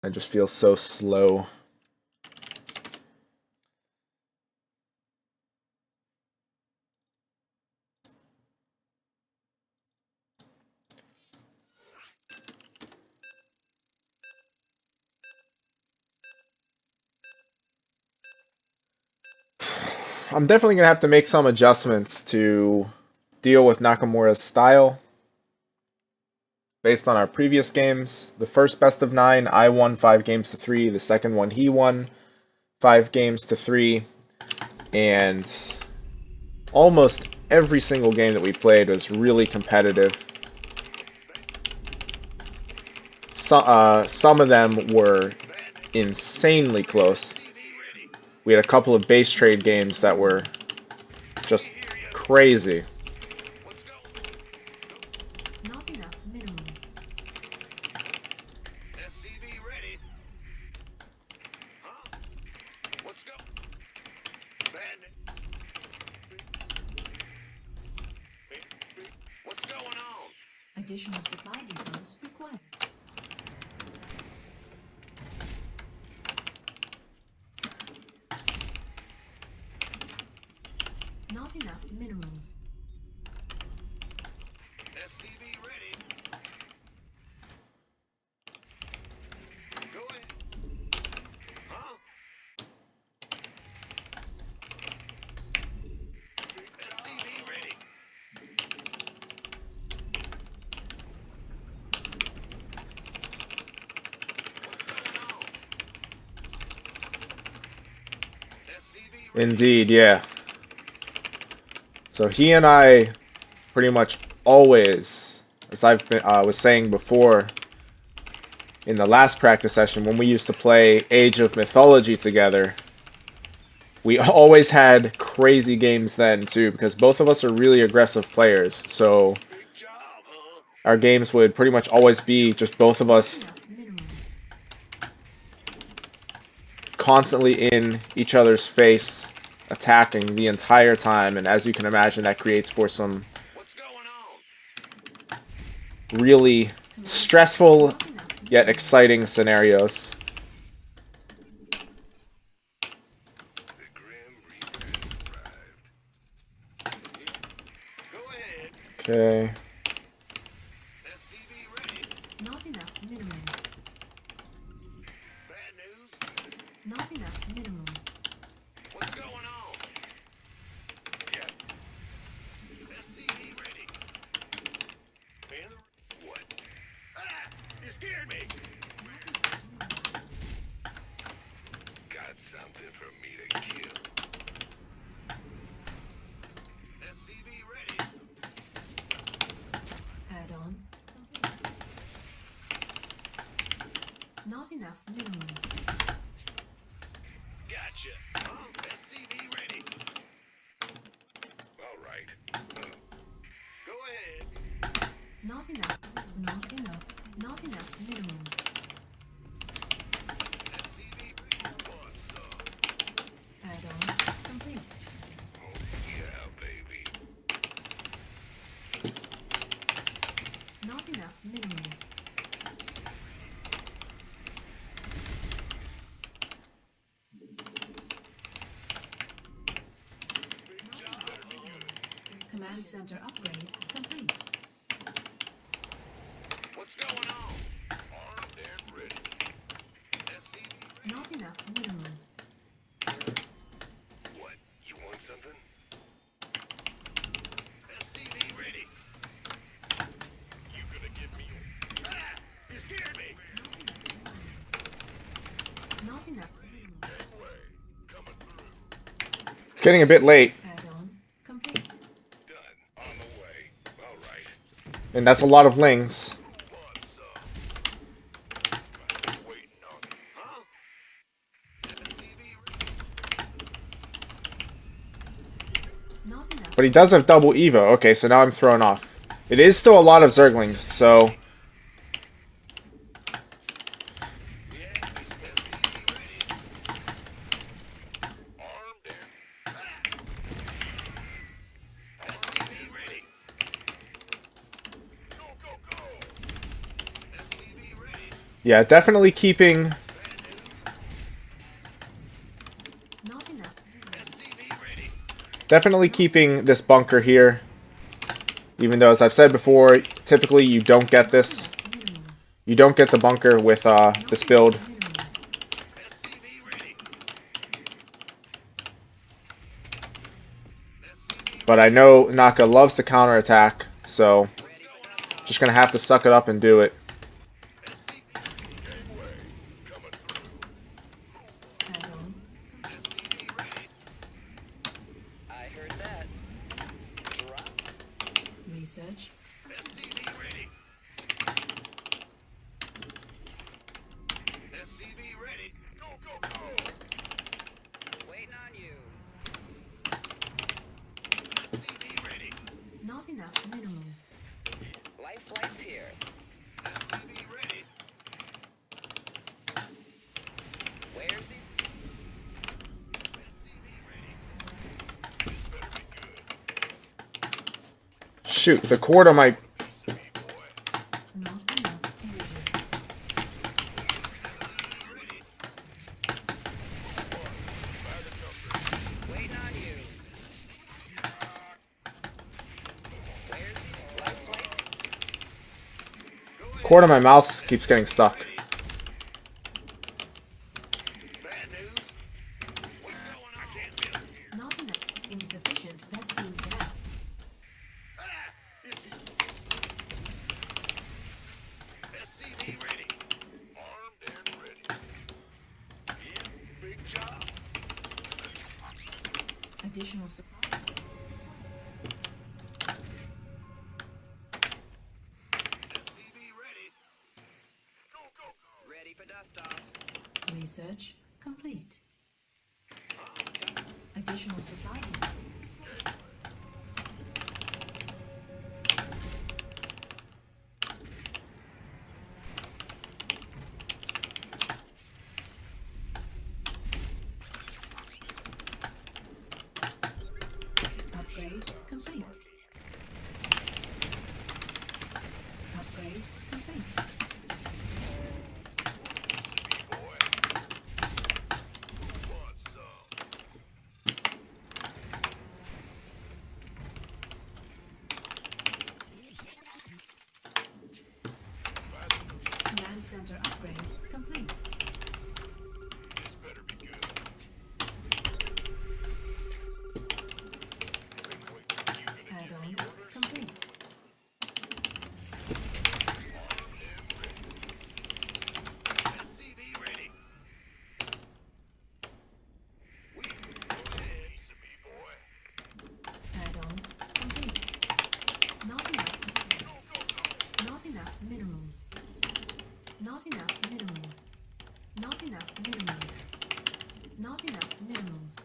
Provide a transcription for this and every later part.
I just feel so slow. I'm definitely going to have to make some adjustments to deal with Nakamura's style. Based on our previous games, the first best of 9, I won 5 games to 3. The second one, he won 5 games to 3. And almost every single game that we played was really competitive. Some of them were insanely close. We had a couple of base trade games that were just crazy. Additional supply depots required. Not enough minerals. SCV ready. Go ahead. Huh? SCV ready. Indeed, yeah. So he and I pretty much always, as I've been, was saying before in the last practice session, when we used to play Age of Mythology together, we always had crazy games then too, because both of us are really aggressive players. So our games would pretty much always be just both of us constantly in each other's face, attacking the entire time, and as you can imagine, that creates for some really stressful yet exciting scenarios. Okay. Not enough minerals. Bad news. Not enough minerals. What's going on? Yeah. SCV ready. And what? Ah! You scared me. Got something for me to kill. SCV ready. Add-on. Not enough minerals. Gotcha. SCV ready. All right. Go ahead. Not enough. Not enough. Not enough minerals. SCV ready. Want some? Add-on complete. Yeah, baby. Not enough minerals. Command center upgrade complete. What's going on? Armed and ready. SCV. Not enough minerals. What? You want something? SCV ready. You gonna give me? Ah! You scared me. Not enough minerals. Gangway coming through. It's getting a bit late, Add-on complete. Done. On the way. All right. and that's a lot of lings. Want some? Waiting on it. Huh? SCV ready. Not enough. But he does have double Evo. Okay, so now I'm thrown off. It is still a lot of Zerglings, so Armed and SCV ready. Go, go, go. SCV ready. Yeah, definitely keeping... Not enough. Definitely keeping this bunker here. Even though, as I've said before, typically you don't get this. Minerals. You don't get the bunker with this build. Minerals. But I know Naka loves to counterattack, so just gonna have to suck it up and do it. Add-on. I heard that. Drop. Research. SCV ready. SCV ready. Go, go, go. Waiting on you. SCV ready. Not enough minerals. Life flight's here. SCV ready. Where's he? SCV ready. This better be good. Shoot, the cord on my... Piece of me, boy. Not enough energy. Ready. Waiting on you. Where's he? Life flight. Cord on my mouse keeps getting stuck. Bad news. What's going on? I can't build here. Not enough. Insufficient vacuum gas. SCV ready. Armed and ready. Yeah, big job. Additional supply. SCV ready. Go, go, go. Ready for dust off. Research complete. Additional supply. Upgrade complete. Upgrade complete. Boy. Want some? Command center upgrade complete. This better be good. Add-on complete. SCV ready. We piece of me, boy. Add-on complete. Not enough. Not enough minerals. Not enough minerals. Not enough minerals. Not enough minerals.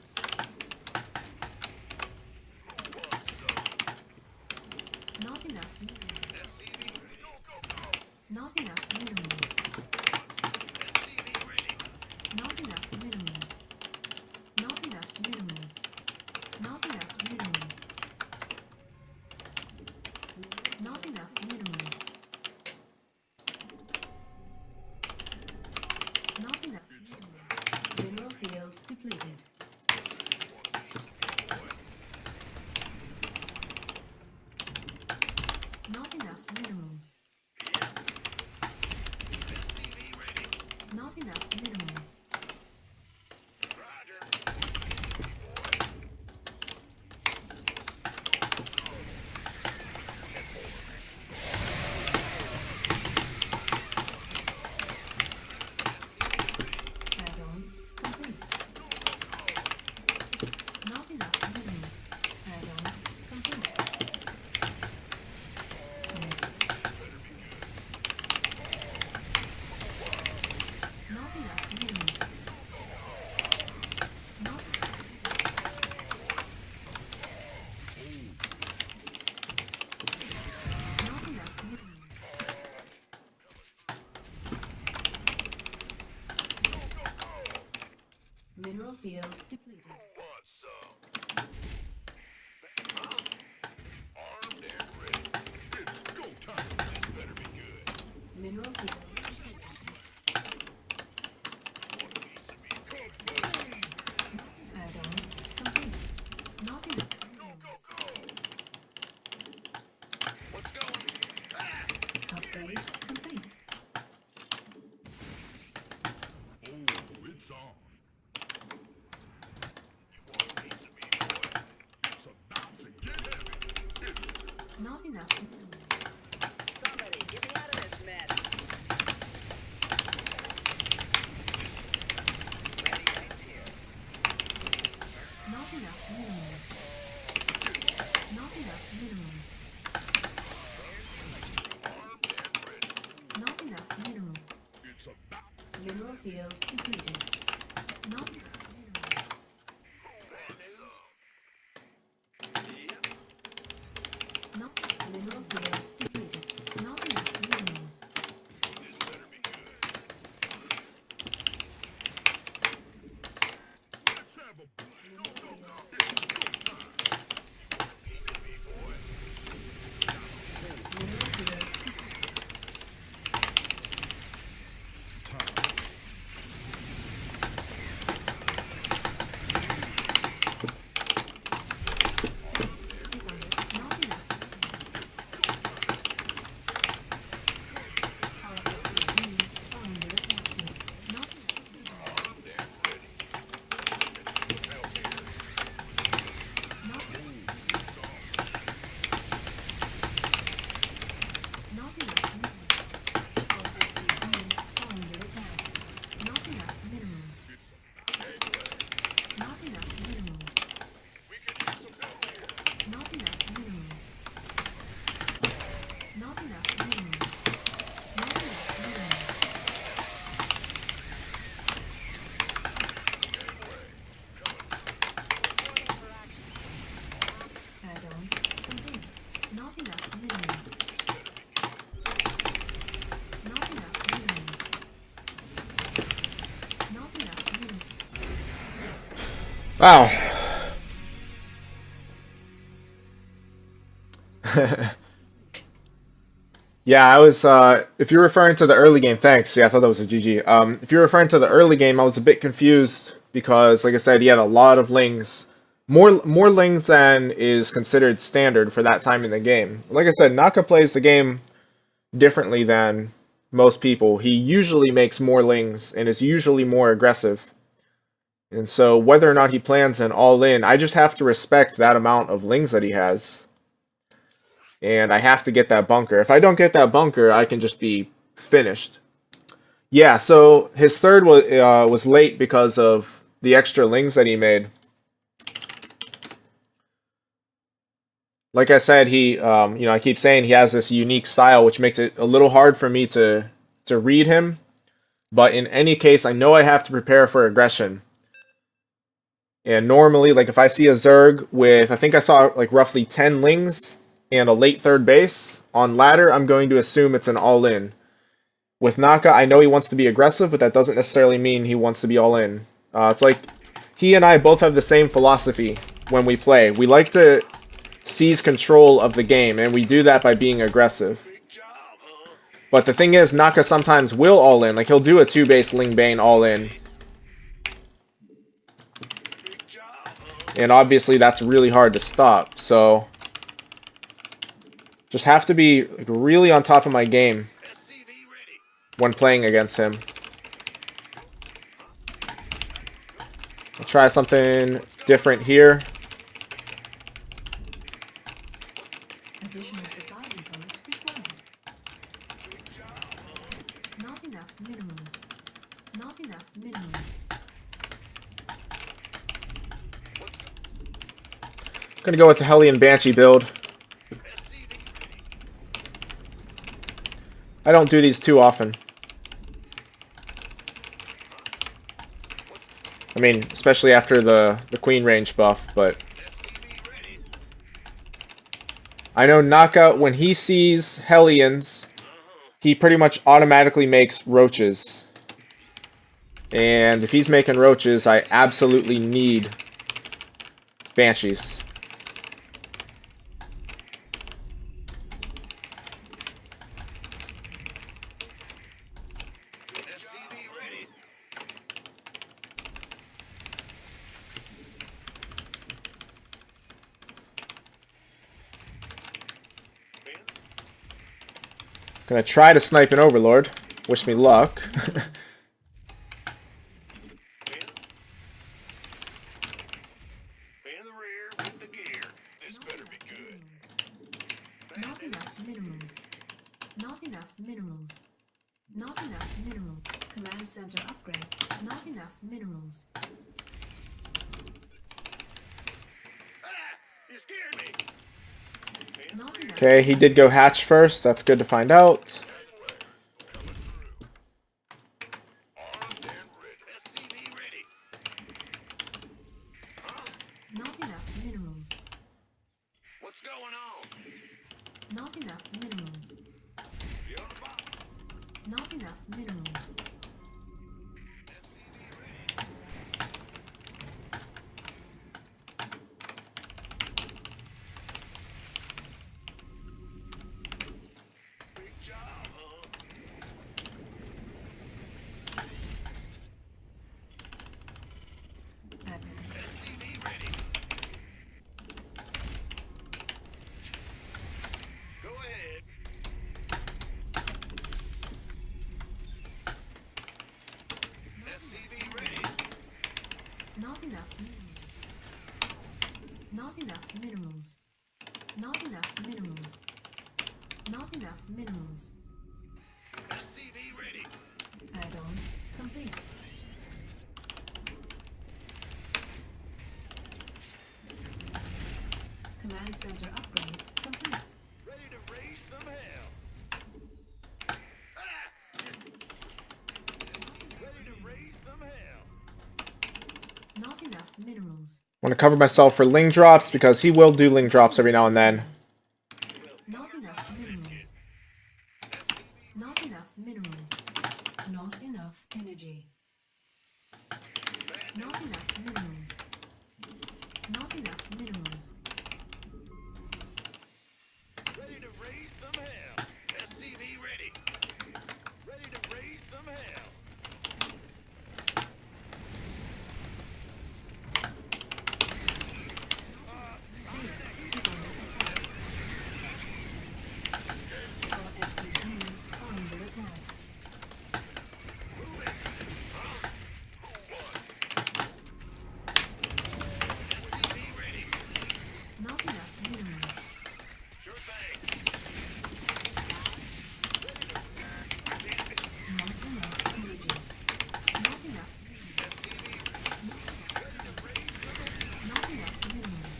Not enough minerals. SCV ready. Go, go, go. Not enough minerals. SCV ready. Not enough minerals. Not enough minerals. Not enough minerals. Not enough minerals. Not enough minerals. Mineral field depleted. Not enough minerals. SCV ready. Not enough minerals. Roger. Add-on complete. Not enough minerals. Add-on complete. Yes. Not enough minerals. Not Not enough minerals. Mineral field depleted. Want some? Armed and ready. It's go time. This better be good. Mineral field depleted. enough minerals. Somebody, get me out of this mess. Ready lights here. Not enough minerals. Not enough minerals. Not enough minerals. It's about Mineral field depleted. Not enough minerals. Not mineral field depleted. Not enough minerals. this better be good. Let's have a Mineral field. Mineral field. Is under. Not enough. Our SCVs are under attack. Not enough. Not enough minerals. Our SCVs are under attack. Not enough minerals. Not enough minerals. Not enough minerals. Not enough minerals. Not enough minerals. Add-on complete. Not enough minerals. Not enough minerals. Not enough minerals. Wow. Yeah, I was, if you're referring to the early game, thanks. Yeah, I thought that was a GG. If you're referring to the early game, I was a bit confused because, like I said, he had a lot of lings. More lings than is considered standard for that time in the game. Like I said, Naka plays the game differently than most people. He usually makes more lings and is usually more aggressive. And so whether or not he plans an all-in, I just have to respect that amount of lings that he has. And I have to get that bunker. If I don't get that bunker, I can just be finished. Yeah, so his third was late because of the extra lings that he made. Like I said, he, I keep saying he has this unique style, which makes it a little hard for me to read him. But in any case, I know I have to prepare for aggression. And normally, like if I see a Zerg with, I think I saw like roughly 10 lings and a late third base on ladder, I'm going to assume it's an all-in. With Naka, I know he wants to be aggressive, but that doesn't necessarily mean he wants to be all-in. It's like he and I both have the same philosophy when we play. We like to seize control of the game, and we do that by being aggressive. But the thing is, Naka sometimes will all-in. Like, he'll do a 2-base Ling Bane all-in. And obviously, that's really hard to stop, so just have to be like, really on top of my game when playing against him. I'll try something different here. Additional supply depots required. Not enough minerals. Not enough minerals. Gonna go with the Hellion Banshee build. I don't do these too often. I mean, especially after the Queen range buff, but I know Naka, when he sees Hellions, he pretty much automatically makes roaches. And if he's making roaches, I absolutely need Banshees. Gonna try to snipe an Overlord. Wish me luck. In the rear with the gear. This better be good. Not enough upgrade. Not enough minerals. You scared me. Not enough. Okay, he did go hatch first. That's good to find out. Armed and ready. SCV ready. Not enough minerals. What's going on? Not enough minerals. You on the box? Not enough minerals. SCV ready. Big job, huh? SCV ready. Go ahead. SCV ready. Not enough minerals. Not enough minerals. Not enough minerals. Not enough minerals. SCV ready. Add-on complete. Command center upgrade complete. Ready to raise some hell. Ready to raise some hell. Not enough minerals. Want to cover myself for Ling drops because he will do Ling drops every now and then. Not enough minerals. Not enough minerals. Not enough energy. Not enough minerals. Not enough minerals. Ready to raise some hell. SCV ready. Ready to raise some hell. Base is under attack. Our SCVs are under attack. SCV ready. Not enough minerals. Sure thing. Not enough energy. Not enough. Not enough minerals.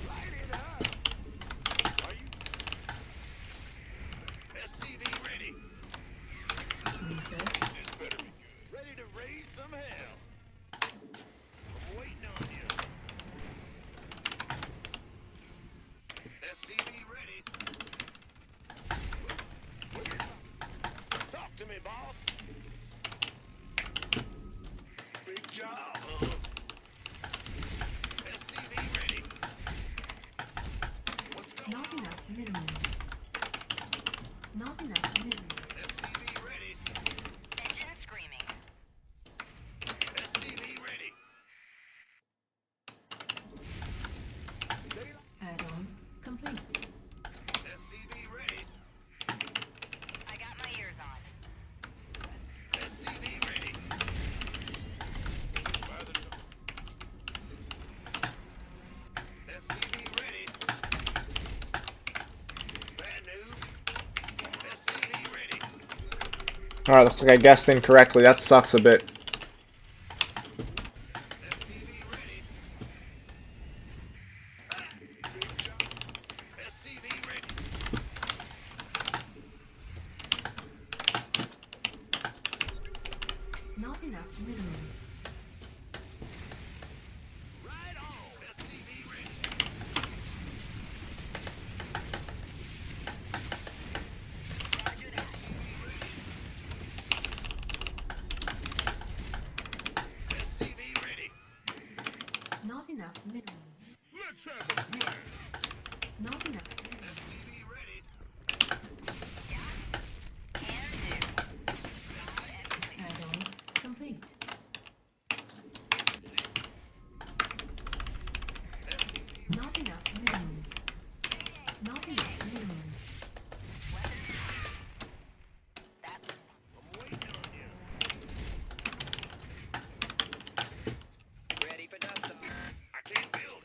Light it up. Are you? SCV ready. Research. This better be good. Ready to raise some hell. I'm waiting on you. SCV ready. Talk to me, boss. Big job, huh? SCV ready. What's going Not on? enough minerals. Not enough minerals. SCV ready. Engine screaming. SCV ready. Add-on complete. SCV ready. I got my ears on. SCV ready. SCV ready. Bad news. SCV ready. Alright, looks like I guessed incorrectly. That sucks a bit. SCV ready. Big job. SCV ready. Not enough minerals. Right on. SCV ready. Roger that. SCV ready. Not enough minerals. Let's have a blast. Not enough minerals. SCV ready. Can do. Add-on complete. Not enough minerals. Not enough minerals. I'm waiting on you. Ready for dust off. I can't build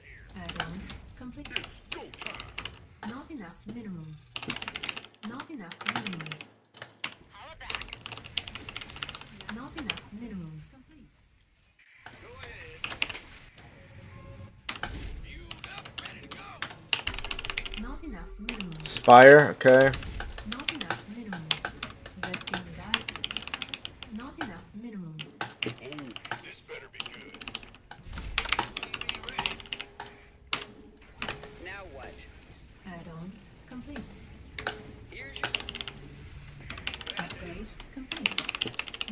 minerals complete. Go ahead. Fueled up, ready to go. Not enough minerals. Spire, okay. Not enough minerals. Resting guide. Not enough minerals. This better be good. SCV ready. Now what? Add-on complete. Here's your Upgrade complete.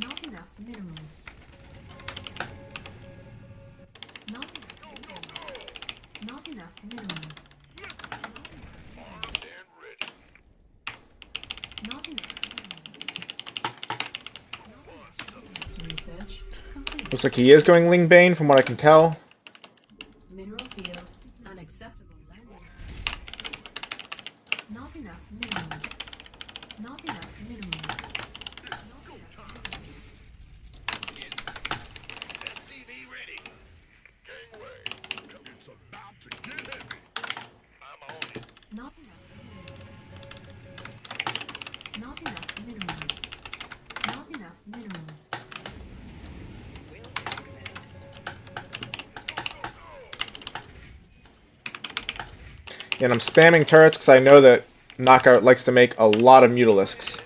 Not enough minerals. Not enough minerals. Armed and ready. Not enough minerals. Research complete. Looks like he is going Ling Bane from what I can tell. Mineral field unacceptable landing. Not enough minerals. Not enough minerals. SCV ready. Gangway. It's about to get heavy. I'm on it. Not enough minerals. Not enough minerals. Not enough minerals. And I'm spamming turrets because I know that Knockout likes to make a lot of Mutalisks.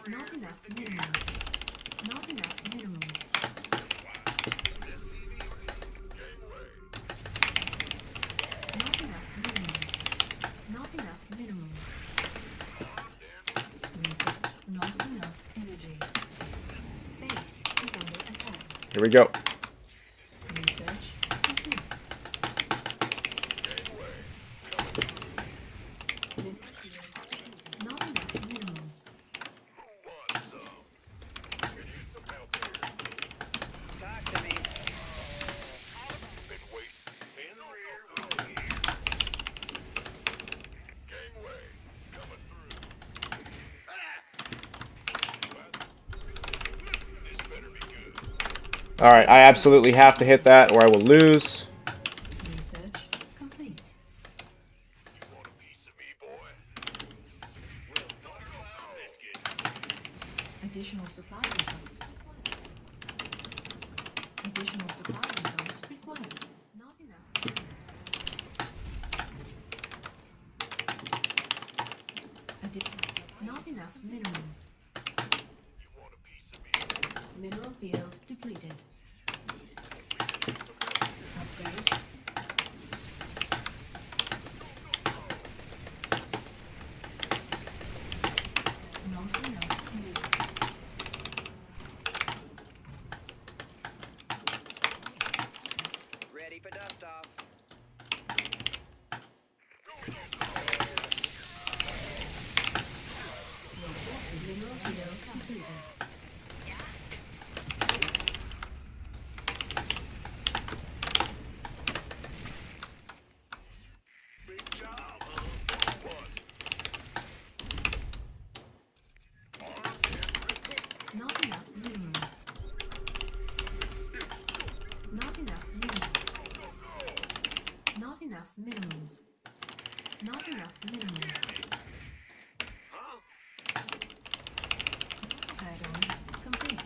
Not enough minerals. Not enough minerals. Not enough minerals. Not enough minerals. Research. Not enough energy. Base is under attack. Here we go. Research complete. Not enough minerals. Who wants some? Could use some help here. talk to me. Been waiting. In the rear. Gangway. Coming through. This better be good. Alright, I absolutely have to hit that or I will lose. Research complete. Want a piece of me, boy? Well, don't allow biscuit. Additional supply request required. Additional supply request required. Not enough. Not enough minerals. You want a piece of me? Mineral field depleted. Upgrade. Not enough minerals. Ready for dust off. Mineral field completed. Big job, huh? What? Armed and ready. Not enough minerals. Not enough minerals. Not enough minerals. Not enough minerals. Huh? Add-on complete.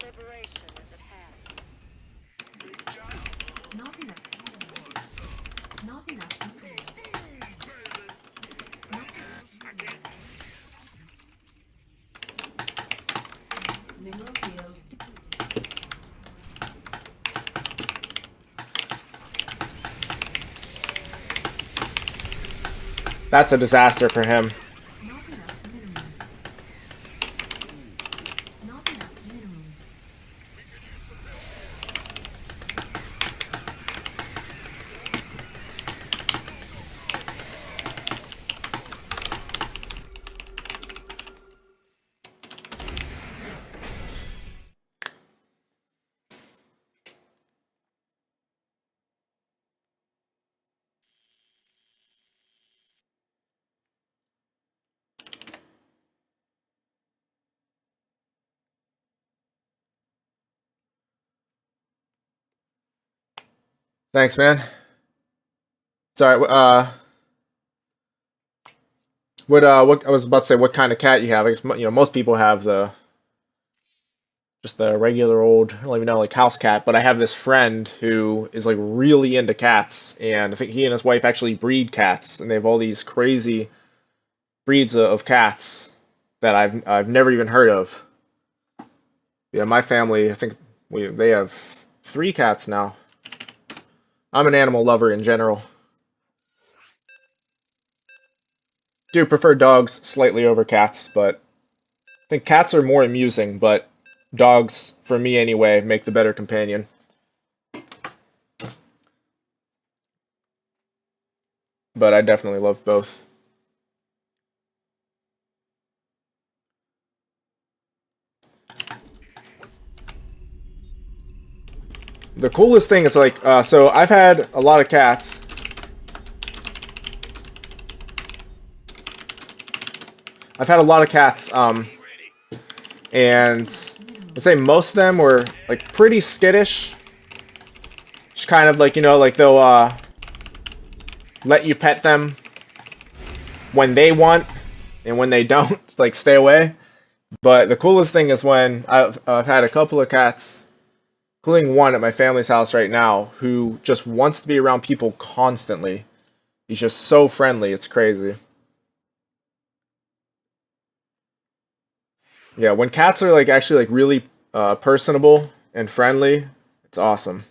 Liberation is at hand. Big job, huh? Not enough minerals. Not enough minerals. Not enough minerals. Mineral field depleted. That's a disaster for him. Not enough minerals. Not enough minerals. Thanks, man. Sorry, What I was about to say, what kind of cat you have? I guess most people have just the regular old, I don't even know, like house cat. But I have this friend who is like really into cats, and I think he and his wife actually breed cats, and they have all these crazy breeds of cats that I've never even heard of. Yeah, my family, I think they have 3 cats now. I'm an animal lover in general. Do prefer dogs slightly over cats, but I think cats are more amusing, but dogs, for me anyway, make the better companion. But I definitely love both. The coolest thing is like, so I've had a lot of cats. I've had a lot of cats, and I'd say most of them were like pretty skittish. Just kind of like, like they'll let you pet them when they want, and when they don't, like stay away. But the coolest thing is when I've had a couple of cats, including one at my family's house right now, who just wants to be around people constantly. He's just so friendly, it's crazy. Yeah, when cats are like actually like really personable and friendly, it's awesome.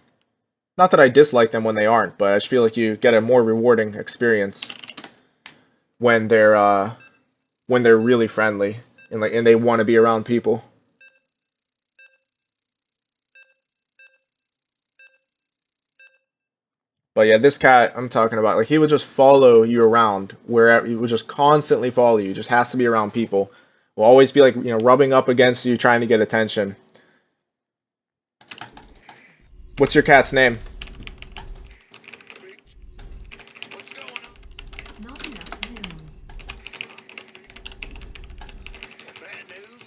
Not that I dislike them when they aren't, but I just feel like you get a more rewarding experience when they're really friendly and they want to be around people. But yeah, this cat I'm talking about, like he would just follow you around wherever. He would just constantly follow you. Just has to be around people. Will always be like rubbing up against you, trying to get attention. What's your cat's name? What's going on? Not enough minerals. Bad news?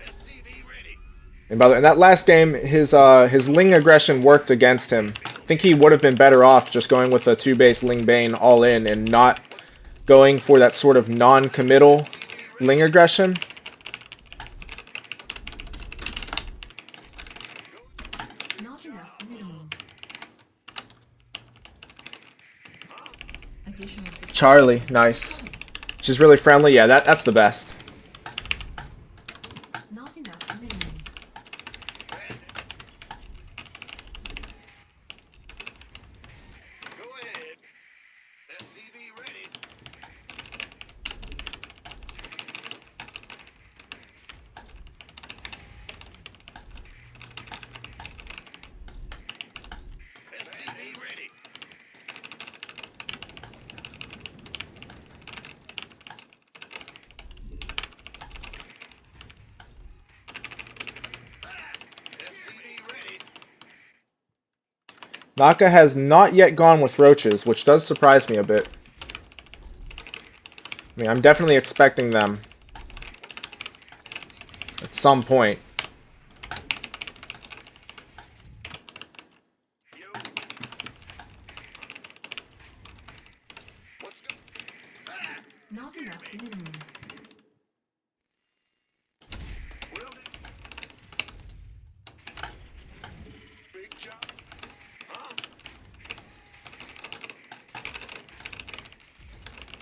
SCV ready. And by the way, in that last game, his Ling aggression worked against him. I think he would have been better off just going with a 2-base Ling Bane all in and not going for that sort of non-committal Ling aggression. Not enough minerals. Additional supply. Charlie, nice. She's really friendly. Yeah, that's the best. Not enough minerals. Go ahead. SCV ready. SCV ready. SCV ready. Naka has not yet gone with roaches, which does surprise me a bit. I mean, I'm definitely expecting them at some point. Yo. What's go? Not enough minerals. Will do. Big job. Huh?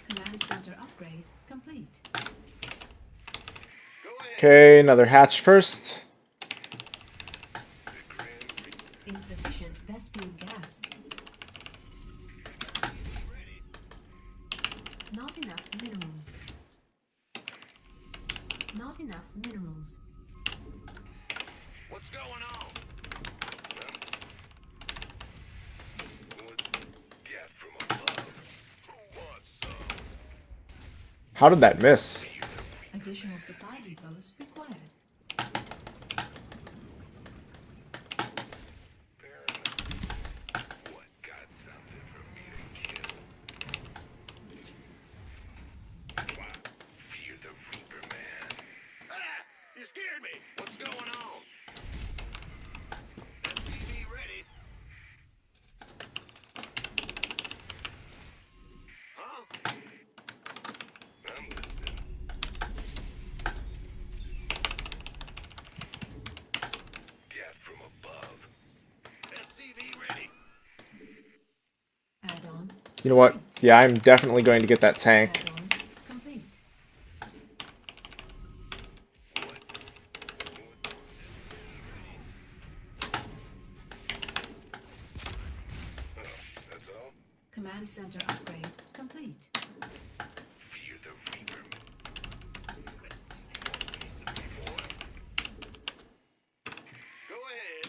Command center upgrade complete. Go ahead. Okay, another hatch first. Insufficient Vespine gas. Not enough minerals. Not enough minerals. What's going on? Get from above. Who wants some? How did that miss? Additional supply depots required. What, got something for me to kill? Wow. Fear the Reaper, man. Ah! You scared me! What's going on? SCV ready. Huh? You know what? Yeah, I'm definitely going to get that tank. Add-on complete. That's all. Command center upgrade complete. Fear the Reaper. Go ahead.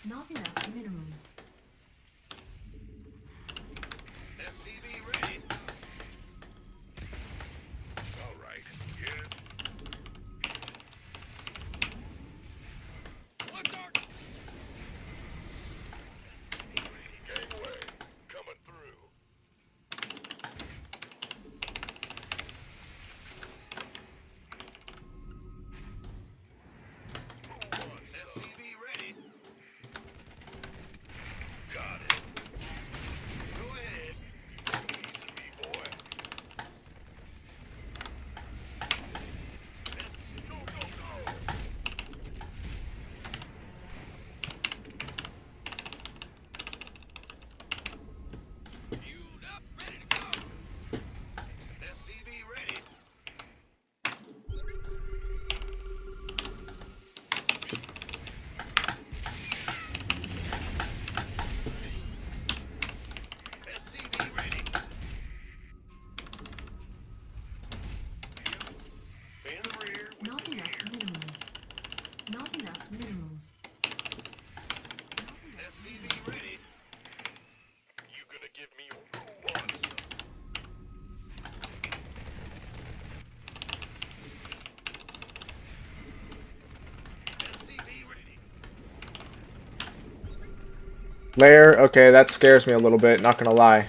Not enough minerals. SCV ready. All right. Yeah. What's our gangway coming through? SCV ready. Got it. Go ahead. Piece of me, boy. Go, go, go. Queued up, ready to go. SCV ready. SCV ready. In the rear. Not enough minerals. Not enough minerals. SCV ready. You gonna give me who wants? SCV ready. Lair, okay, that scares me a little bit, not gonna lie.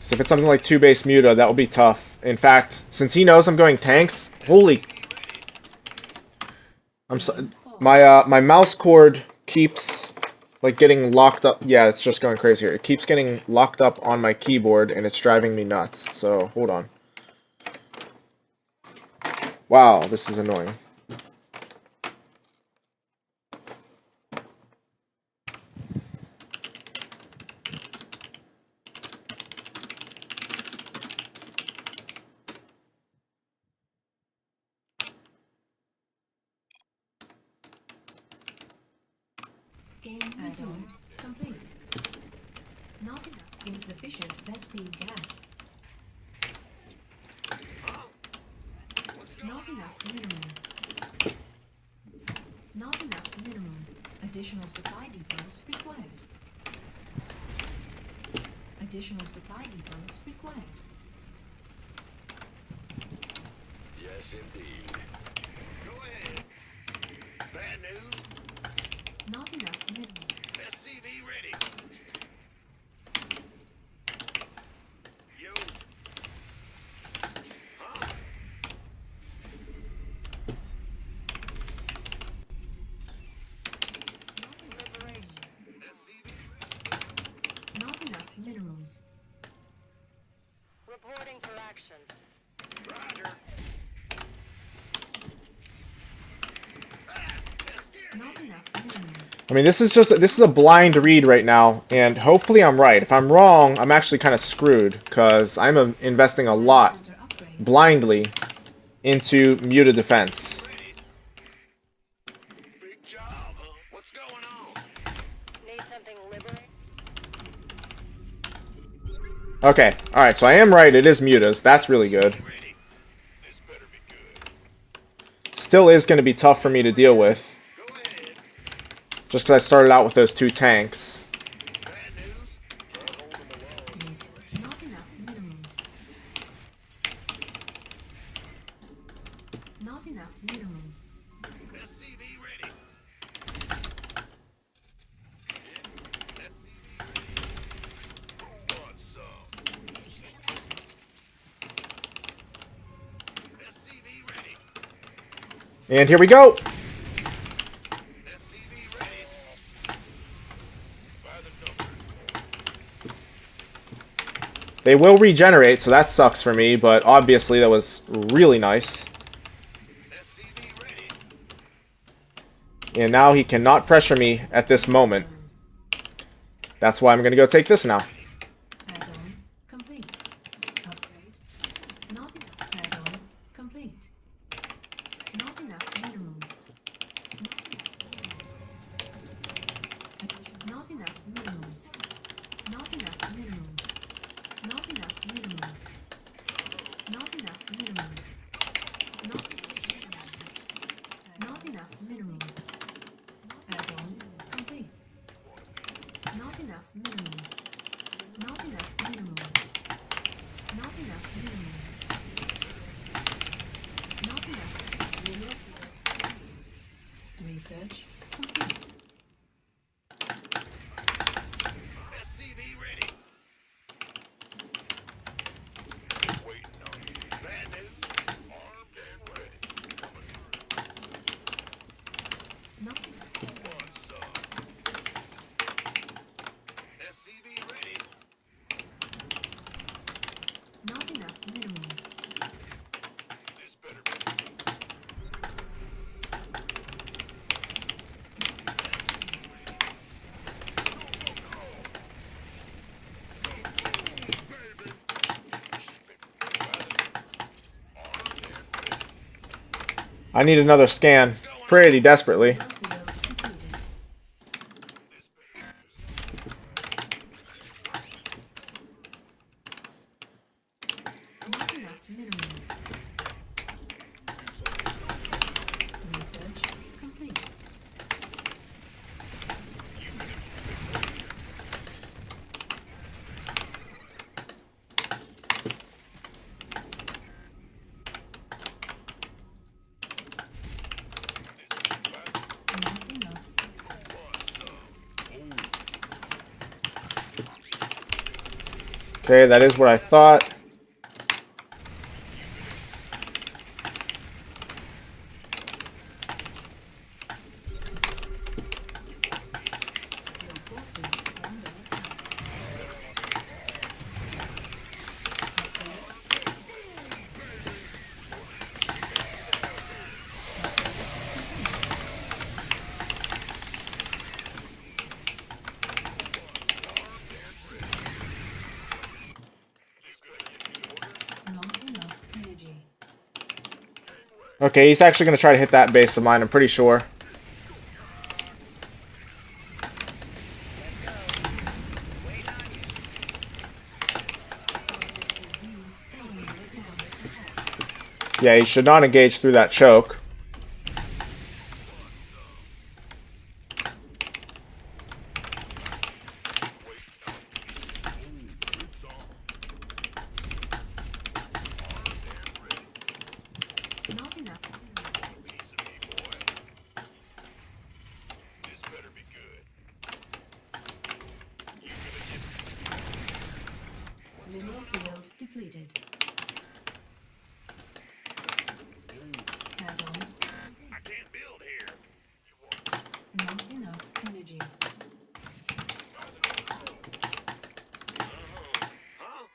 So if it's something like 2-base Muta, that will be tough. In fact, since he knows I'm going tanks, holy... my mouse cord keeps, like, getting locked up. Yeah, it's just going crazy here. It keeps getting locked up on my keyboard, and it's driving me nuts. So, hold on. Wow, this is annoying. Game resumed. Complete. Not enough insufficient Vespine gas. Not enough minerals. Not enough minerals. Additional supply depots required. Additional supply depots required. Yes, indeed. Go ahead. Bad news. Not enough minerals. SCV ready. Yo. Huh? Not enough minerals. Reporting for action. Roger. Not enough minerals. I mean, this is a blind read right now, and hopefully I'm right. If I'm wrong, I'm actually kind of screwed, because I'm investing a lot Center upgrade. blindly into Muta defense. Ready. Big job, huh? What's going on? Need something liberating? Okay, alright, so I am right, it is Mutas. That's really good. Ready. This better be good. Still is going to be tough for me to deal with, Go ahead. just because I started out with those 2 tanks. Bad news. Can't hold them alone. Not enough minerals. Not enough minerals. SCV ready. Who wants some? SCV ready. And here we go! SCV ready. By the number. They will regenerate, so that sucks for me, but obviously that was really nice. SCV ready. And now he cannot pressure me at this moment. That's why I'm gonna go take this now. Add-on complete. Upgrade. Not enough. Add-on complete. Not enough minerals. Not enough minerals. Not enough minerals. Not enough minerals. Not enough minerals. Not enough minerals. Add-on complete. Not enough minerals. Not enough minerals. Not enough minerals. Not enough mineral. Research complete. SCV ready. Waiting on you. Bad news. Armed and ready. Coming through. Not enough. Who wants some? SCV ready. Not enough minerals. This better be. I need another scan pretty desperately. Field completed. Not enough minerals. Research complete. Not enough. Okay, that is what I thought. Your forces are under attack. Not enough energy. Okay, he's actually gonna try to hit that base of mine, I'm pretty sure. Yeah, he should not engage through that choke. Not enough. Piece of me, boy. This better be good. Mineral field depleted. Add-on. I can't build here. Not enough energy. Huh?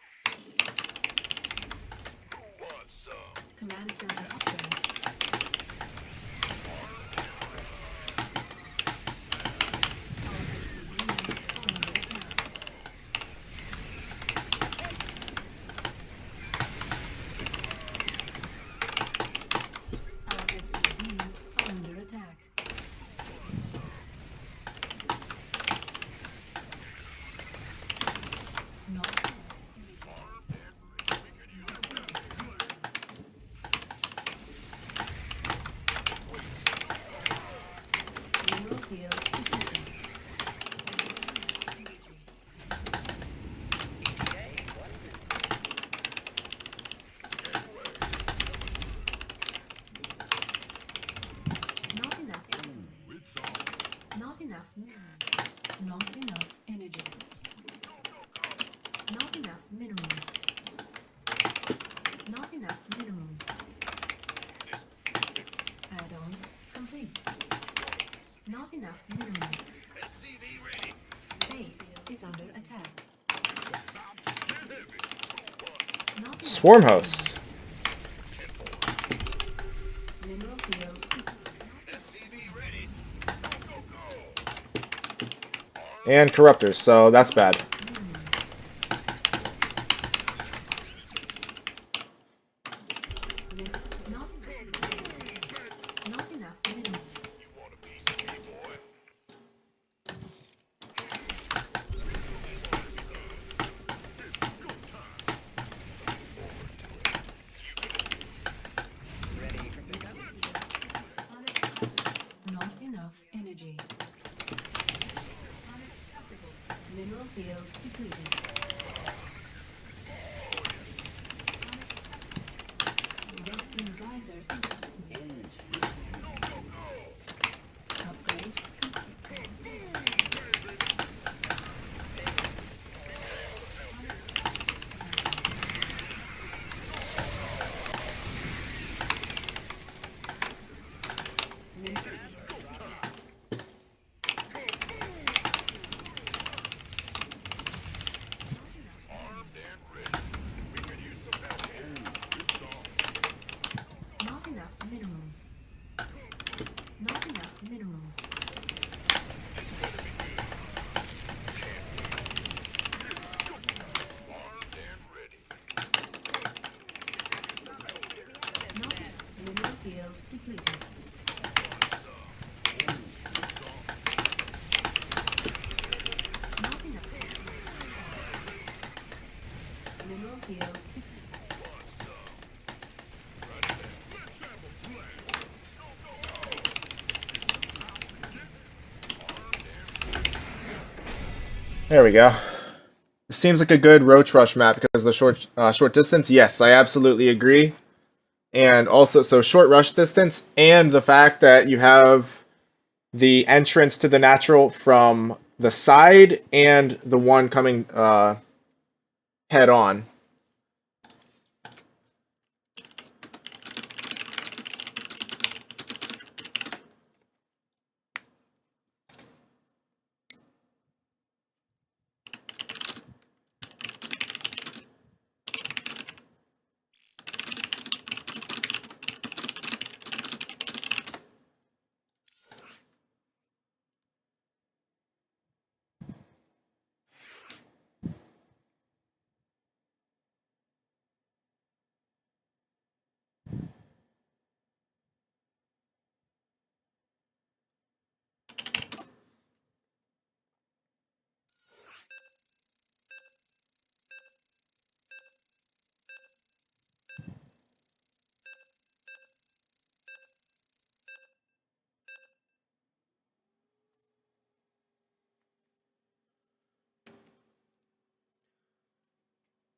Who wants some? Command center upgrade. Our SCVs are under attack. Not mineral field depleted. Not enough. Not enough minerals. Not enough energy. Not enough minerals. Not enough minerals. Add-on complete. Not enough minerals. SCV ready. Base is under attack. Not enough Swarm hosts. mineral field. SCV ready. Go, go, go. And corruptors, so that's bad. Not enough minerals. Ready for pickup? Not enough energy. Unacceptable. Mineral field depleted. Resting geyser. Upgrade. Not enough minerals. Not enough minerals. Not mineral field depleted. Not enough. Mineral field There we go. It seems like a good roach rush map because of the short distance. Yes, I absolutely agree. And also, so short rush distance and the fact that you have the entrance to the natural from the side and the one coming head on.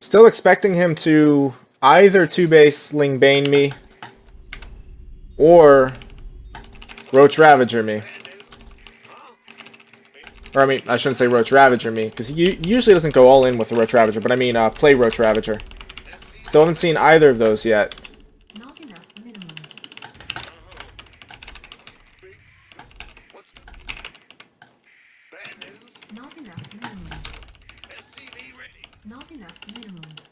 Still expecting him to either two-base Ling Bane me or Roach Ravager me. Or I mean, I shouldn't say Roach Ravager me, because he usually doesn't go all in with the Roach Ravager, but I mean play Roach Ravager. Still haven't seen either of those yet. not enough minerals. What's bad news? Not enough minerals. SCV ready. Not enough minerals.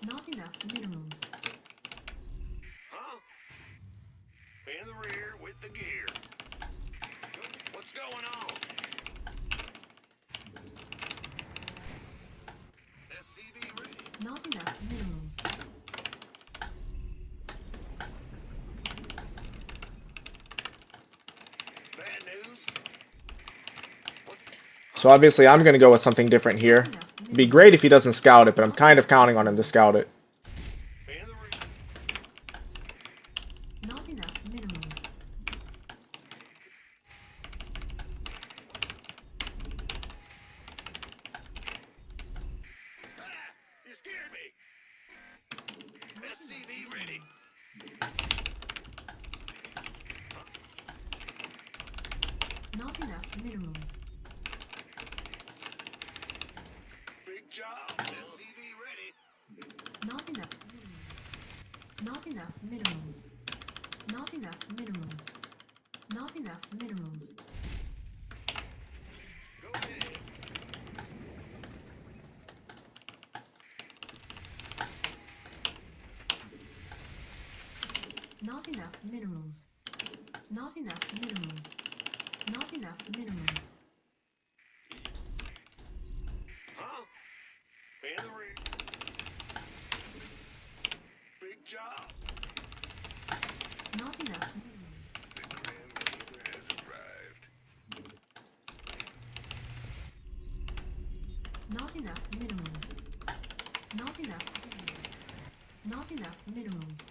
Not enough minerals. Huh? In the rear with the gear. What's going on? SCV ready. Not enough minerals. Bad news? So obviously I'm going to go with something different here. It'd be great if he doesn't scout it, but I'm kind of counting on him to scout it. In the rear. Not enough minerals. You scared me. SCV ready. Not enough minerals. Big job. SCV ready. Not enough minerals. Not enough minerals. Not enough minerals. Not enough minerals. Go ahead. Not enough minerals. Not enough minerals. Not enough minerals. Not enough. Not enough minerals.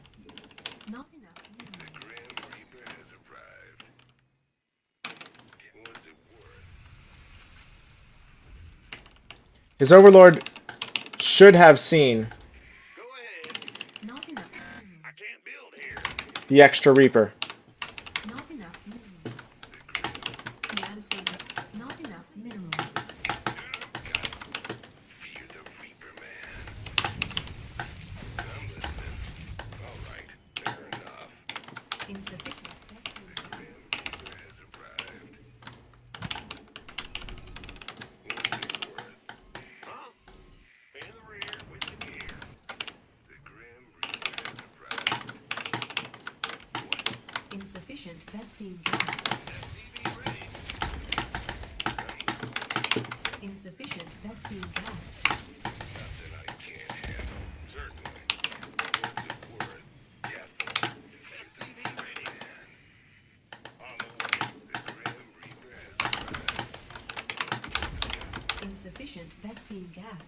Not enough minerals. Grim Reaper has arrived. What's it worth? His overlord should have seen Go ahead. Not enough I minerals. can't build here. the extra Reaper. Not enough minerals. Command center. Not enough minerals. Fear the Reaper, man. I'm listening. All right, fair enough. Insufficient. Rescue gas. Reaper has arrived. What's it worth? Huh? In the rear with the gear. The Grim Reaper has arrived. Insufficient Vespine gas. SCV ready. Insufficient Vespine gas. Nothing I can't handle. Certainly. What's it worth? Yes. SCV ready. On the way. The Grim Reaper has arrived. Insufficient Vespine gas.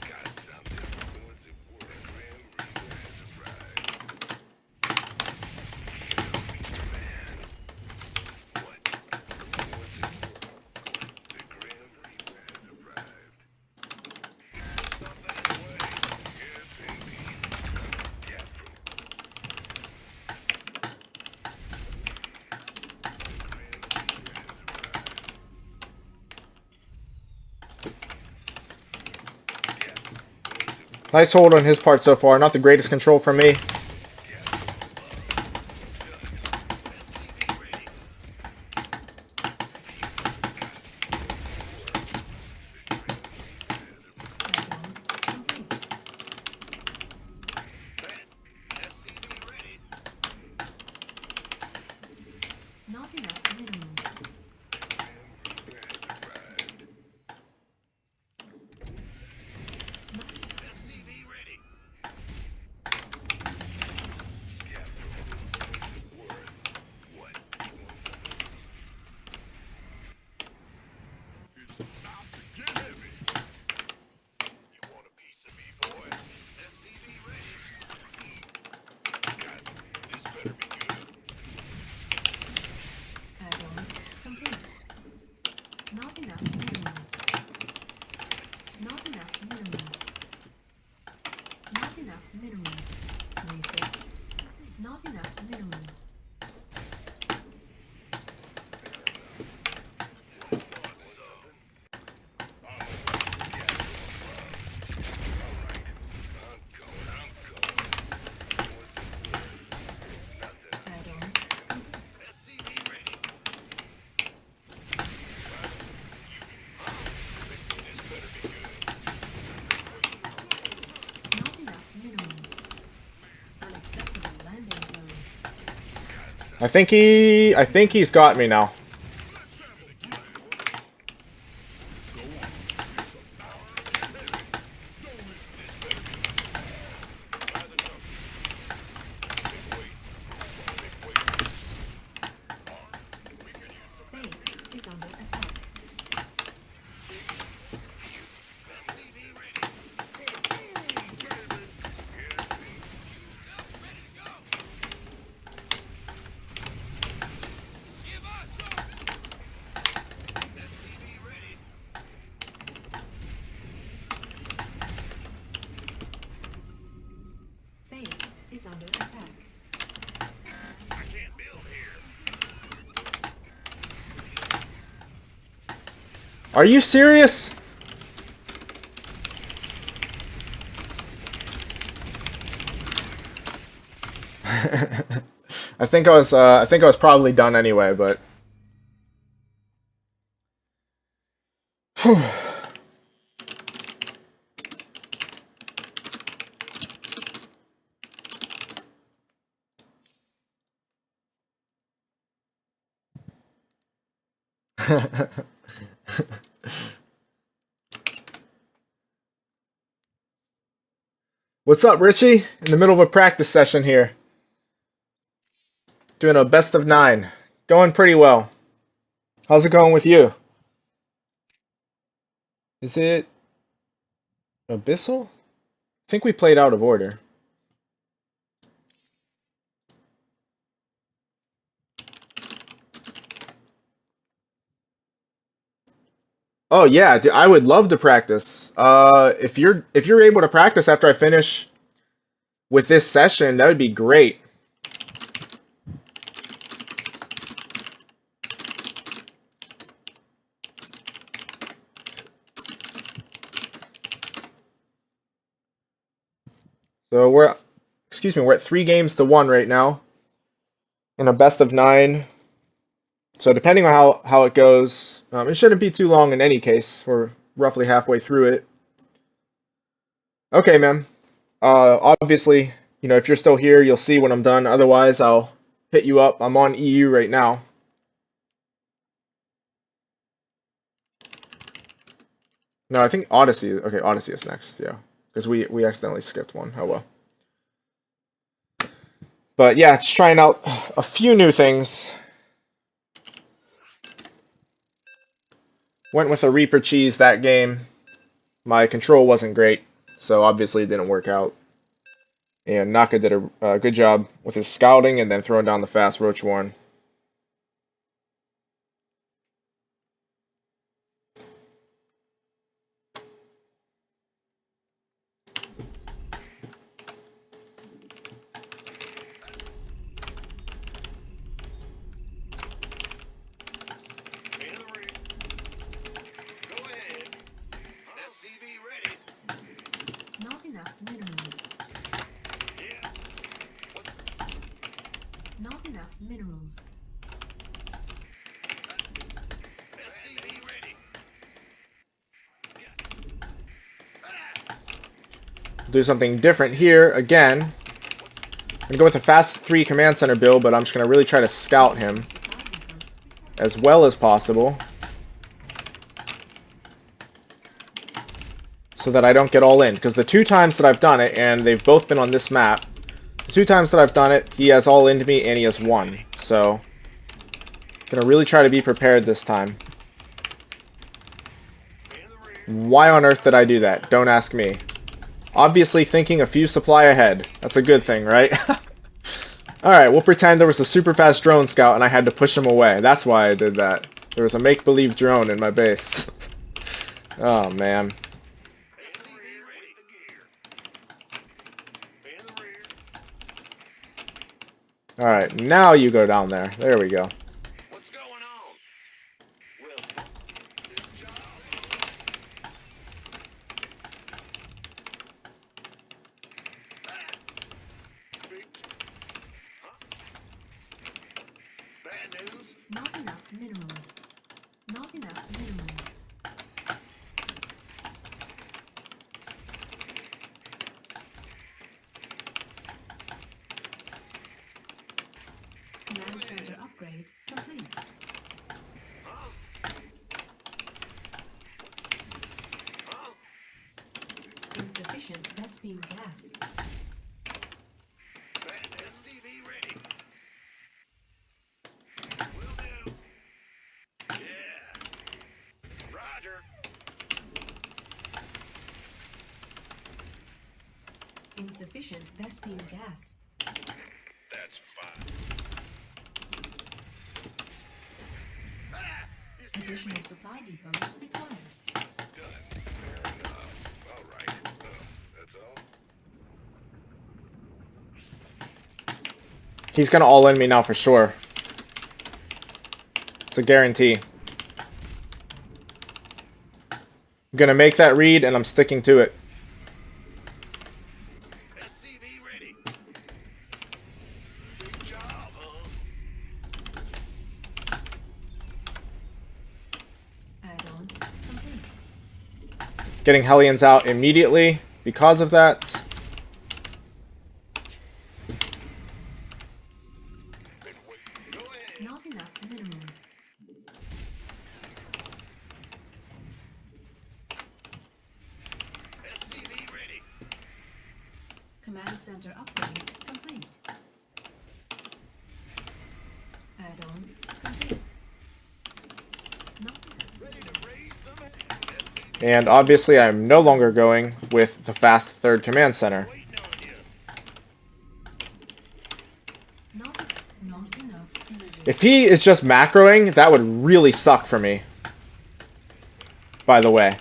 Got something. What's it worth? Grim Reaper has arrived. What? What's it worth? The Grim Reaper has arrived. Something in the way. Yes, indeed. Yeah, from the Grim Reaper has arrived. Yeah. What's it worth? Nice hold on his part so far. Not the greatest control from me. Not enough minerals. Add-on complete. Not enough minerals. Not enough minerals. Not enough minerals. Research. Not enough minerals. Add-on. Not enough minerals. Unacceptable landing zone. I think he's got me now. Base is under attack. Base is under attack. I can't build here. Are you serious? I think I was probably done anyway, but what's up, Richie? In the middle of a practice session here. Doing a best of 9. Going pretty well. How's it going with you? Is it Abyssal? I think we played out of order. Oh yeah, I would love to practice. If you're able to practice after I finish with this session, that would be great. So we're at 3 games to 1 right now in a best of 9. So depending on how it goes, it shouldn't be too long in any case. We're roughly halfway through it. Okay, man. Obviously, if you're still here, you'll see when I'm done. Otherwise, I'll hit you up. I'm on EU right now. No, I think Odyssey. Okay, Odyssey is next. Yeah, because we accidentally skipped one. Oh well. But yeah, just trying out a few new things. Went with a Reaper cheese that game. My control wasn't great, so obviously it didn't work out. And Naka did a good job with his scouting and then throwing down the fast Roach Warren. In the rear. Go ahead. SCV ready. Not enough minerals. Yeah. Not enough minerals. SCV ready. Do something different here again. I'm gonna go with a fast 3 command center build, but I'm just gonna really try to scout him as well as possible, so that I don't get all in. Because the 2 times that I've done it, and they've both been on this map, the 2 times that I've done it, he has all into me and he has won. So, gonna really try to be prepared this time. Why on earth did I do that? Don't ask me. Obviously thinking a few supply ahead. That's a good thing, right? Alright, we'll pretend there was a super fast drone scout and I had to push him away. That's why I did that. There was a make-believe drone in my base. Oh, man. Alright, now you go down there. There we go. What's going on? Well, good job. Bad news? Not enough minerals. Not enough minerals. Command center upgrade complete. Insufficient Vespine gas. Bad SCV ready. Will do. Yeah. Roger. Insufficient Vespine gas. That's fine. Additional supply depots required. Done. Fair enough. All right. That's all. He's gonna all in me now for sure. It's a guarantee. I'm gonna make that read and I'm sticking to it. SCV ready. Good job, huh? Add-on complete. Getting Hellions out immediately because of that. Been waiting. Go ahead. Not enough minerals. SCV ready. Command center upgrade complete. Add-on complete. Not enough. Ready to raise some hell. SCV And obviously I'm no longer going with the fast third command center. Not enough energy. If he is just macroing, that would really suck for me. By the way.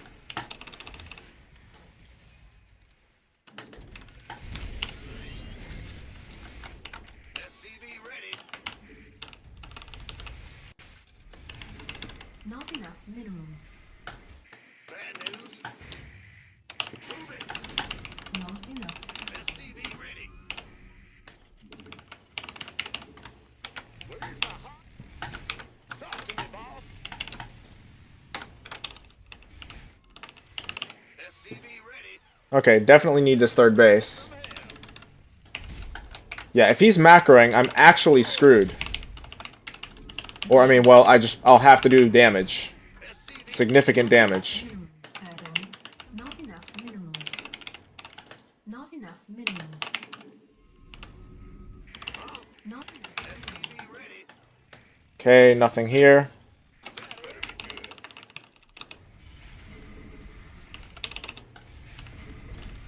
SCV ready. Not enough minerals. Bad news. Move it. Not enough. SCV ready. Where's my hot? Talk to me, boss. SCV ready. Okay, definitely need this third base. Yeah, if he's macroing, I'm actually screwed. Or, I mean, well, I'll have to do damage. Significant damage. Minerals. Add on. Not enough minerals. Not enough minerals. Not enough. Okay, nothing here.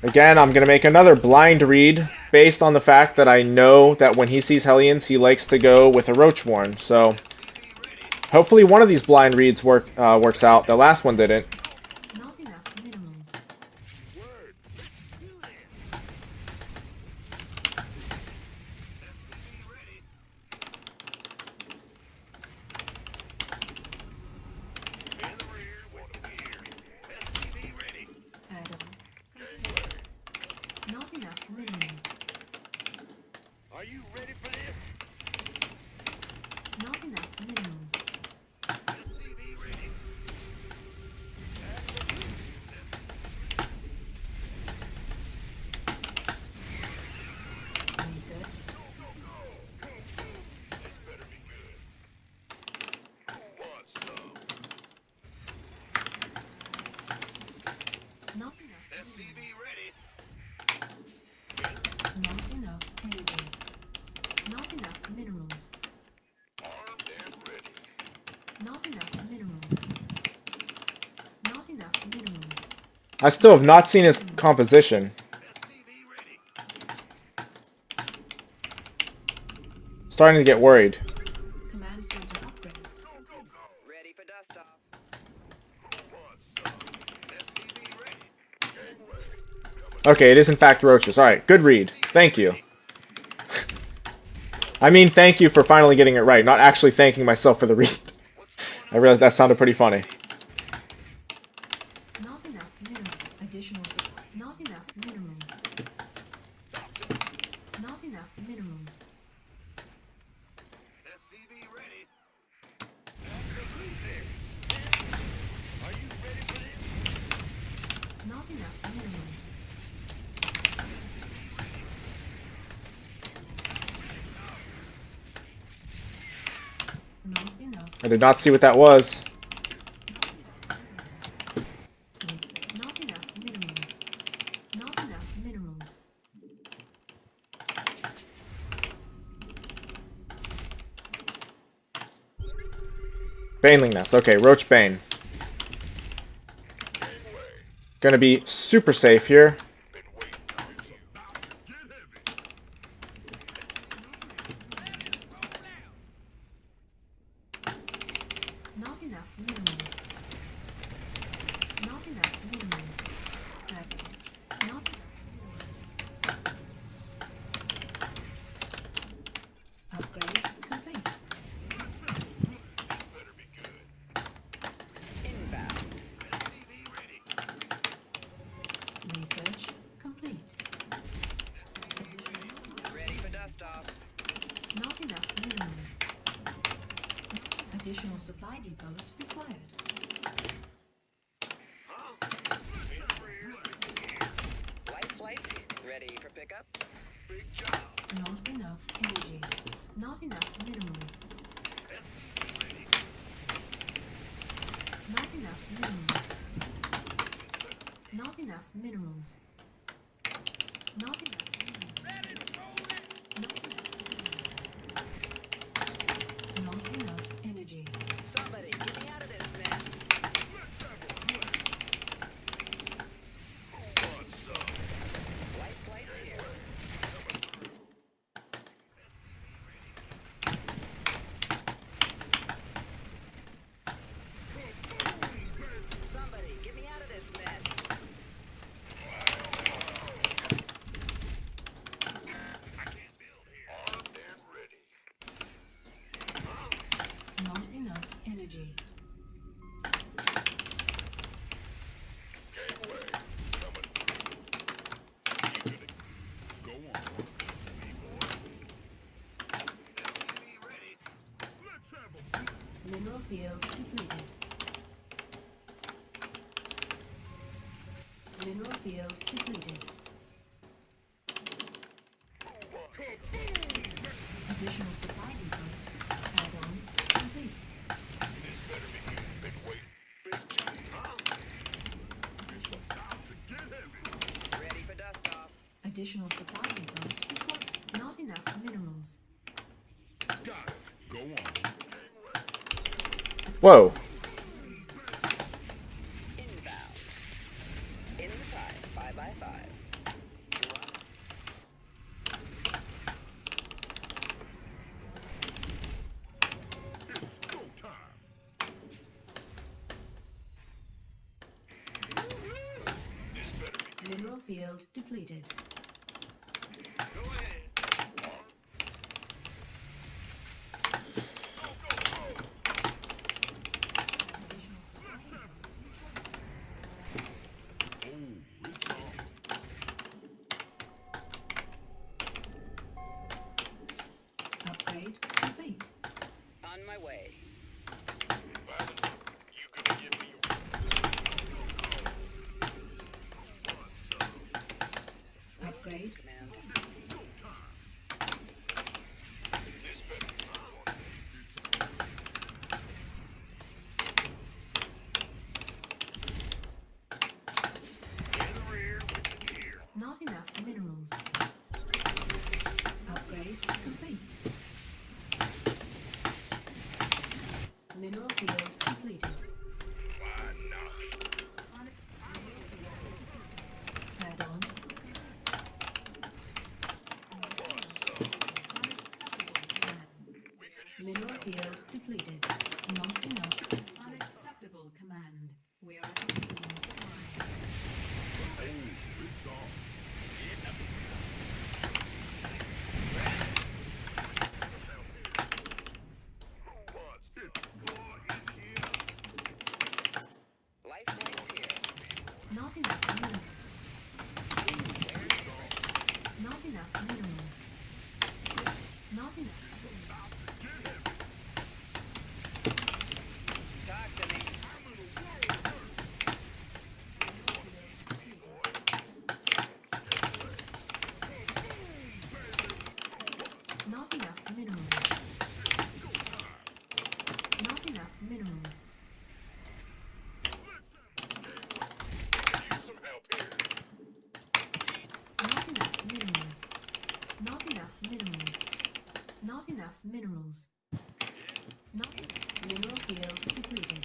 Again, I'm going to make another blind read based on the fact that I know that when he sees Hellions, he likes to go with a Roach Warren. So, hopefully one of these blind reads works out. The last one didn't. Not enough minerals. Word. Let's do this. SCV ready. In the rear, want to be here. SCV ready. Add on. Not enough minerals. Are you ready for this? Not enough minerals. SCV ready. Research. This better be good. Who wants some? Not enough. SCV ready. Not enough energy. Not enough minerals. Armed and ready. Not enough minerals. Not enough minerals. I still have not seen his composition. SCV ready. Starting to get worried. Command center upgrade. Ready for dust off. Who wants some? SCV ready. Gangway. Okay, it is in fact roaches. Alright, good read. Thank you. I mean, thank you for finally getting it right, not actually thanking myself for the read. I realized that sounded pretty funny. Not enough minerals. Additional supply. Not enough minerals. Not enough minerals. SCV ready. Are you ready for this? Not enough minerals. Not enough. I did not see what that was. Not enough minerals. Not enough minerals. Baneling Nest. Okay, Roach Bane. Gonna be super safe here. Been waiting on you. Get heavy. Not enough minerals. Not enough minerals. Not upgrade complete. Better be good. Inbound. SCV ready. Research complete. Ready for dust off. Not enough minerals. Additional supply depots required. In the rear. Light flight. Ready for pickup. Big job. Not enough energy. Not enough minerals. Not enough minerals. Not enough minerals. Not enough Not enough energy. Somebody get me out of this, man. Mineral field depleted. Additional supply depots. Add-on complete. This better be good. Been waiting. Big time, huh? It's about to get heavy. Ready for dust off. Additional supply depots. Not enough minerals. Got it. Go on. Whoa. Inbound. Inside 5x5. Go time. This better be Mineral field depleted. Go ahead. Additional supply depots. Oh, it's on. Upgrade complete. On my way. Violet, you gonna give me your... Upgrade. Command. This better be on. In the rear with the gear. Not enough minerals. Upgrade complete. Mineral field completed. Why not? Add-on. Mineral field depleted. Not enough. Unacceptable command. We are losing supply. Oh, it's on. Who wants it? War is here. Life flight here. Not enough minerals. Not enough minerals. Not enough. Talk to me. Not enough minerals. Not enough minerals. Need some help here. Not enough minerals. Not enough minerals. Not enough minerals. Not mineral field depleted.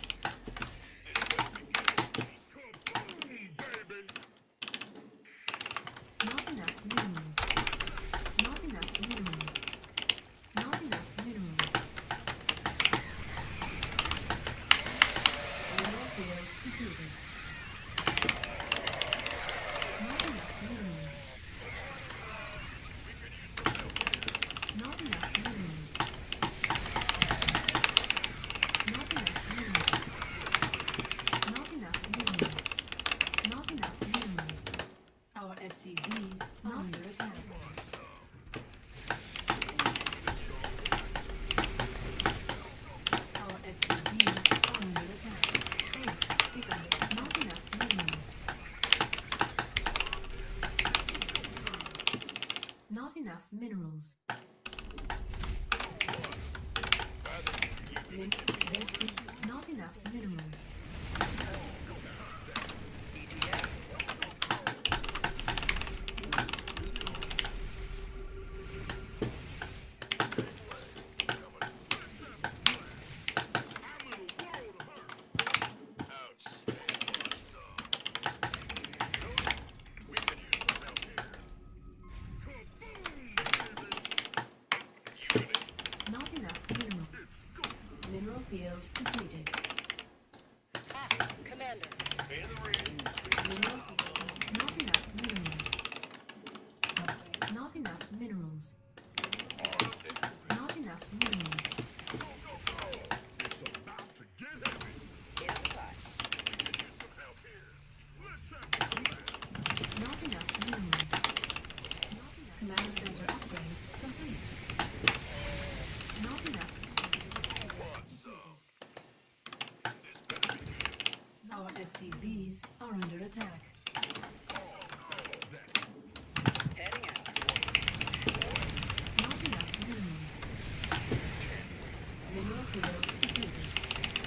Baby. Not enough minerals. Not enough minerals. Not enough minerals. Mineral field depleted. Not enough minerals. Not enough minerals. Not enough minerals. Not enough minerals. Not enough minerals. Our SCVs under attack. Our SCVs under attack. Base is under. Not enough minerals. Not enough minerals. Not enough minerals. Not enough minerals. Mineral field completed.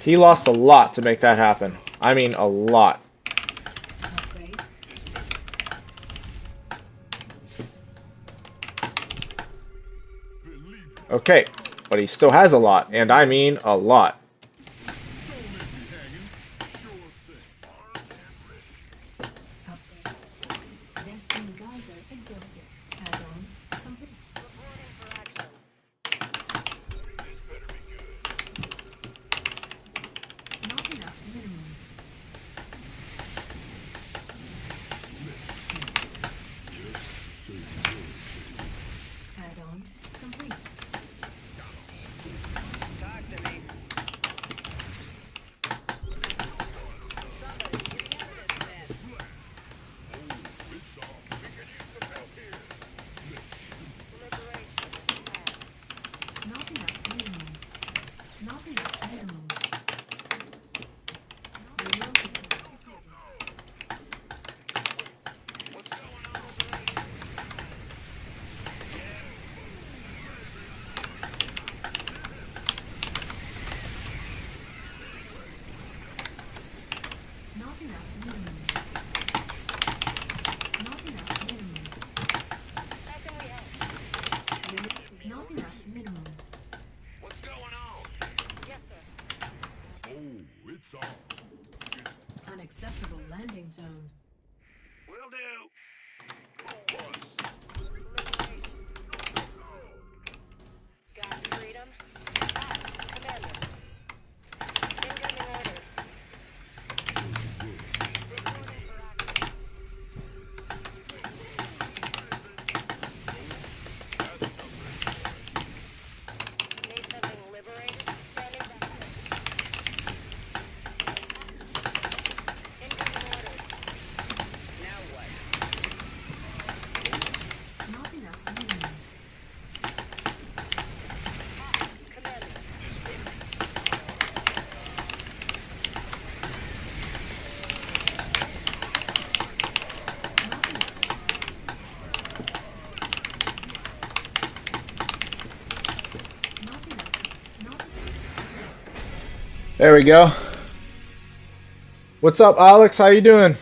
He lost a lot to make that happen. I mean, a lot. Upgrade. Okay, but he still has a lot, and I mean a lot. Upgrade. Destin geyser exhausted. Add-on complete. Reporting for action. Not enough minerals. Add-on complete. Talk to me. Somebody get me out of this mess. Not enough minerals. Not enough minerals. Mineral field activated. Not enough minerals. Not enough minerals. How can we help? Not enough minerals. What's going on? Yes, sir. Unacceptable landing zone. Will do. Got freedom. Commander. Incoming orders. Reporting for action. Need something liberated? Standing by. Incoming orders. Now what? Not enough minerals. Commander. Not enough. Not enough. Not There we go. What's up, Alex? How you doing?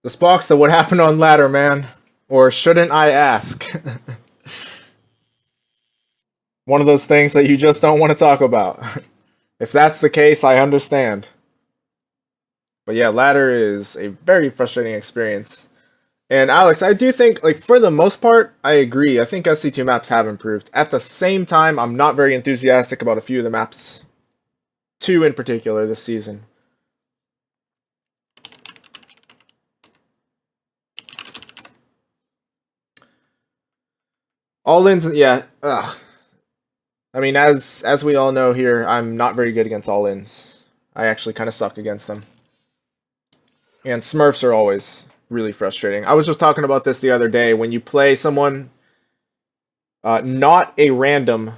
The Spockster, what happened on ladder, man? Or shouldn't I ask? One of those things that you just don't want to talk about. If that's the case, I understand. But yeah, ladder is a very frustrating experience. And Alex, I do think, like, for the most part, I agree. I think SC2 maps have improved. At the same time, I'm not very enthusiastic about a few of the maps. 2 in particular this season. All-ins, yeah, ugh. I mean, as we all know here, I'm not very good against all-ins. I actually kind of suck against them. And Smurfs are always really frustrating. I was just talking about this the other day. When you play someone, not a random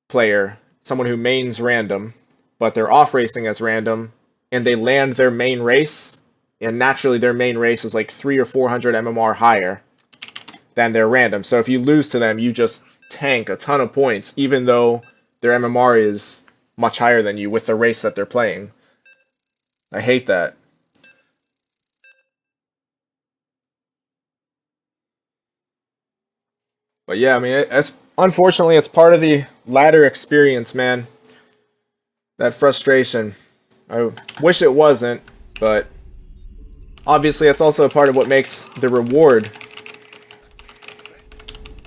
player, someone who mains random, but they're off-racing as random, and they land their main race, and naturally their main race is like 300 or 400 MMR higher than their random. So if you lose to them, you just tank a ton of points, even though their MMR is much higher than you with the race that they're playing. I hate that. But yeah, I mean, it's unfortunately it's part of the ladder experience, man. That frustration. I wish it wasn't, but obviously it's also a part of what makes the reward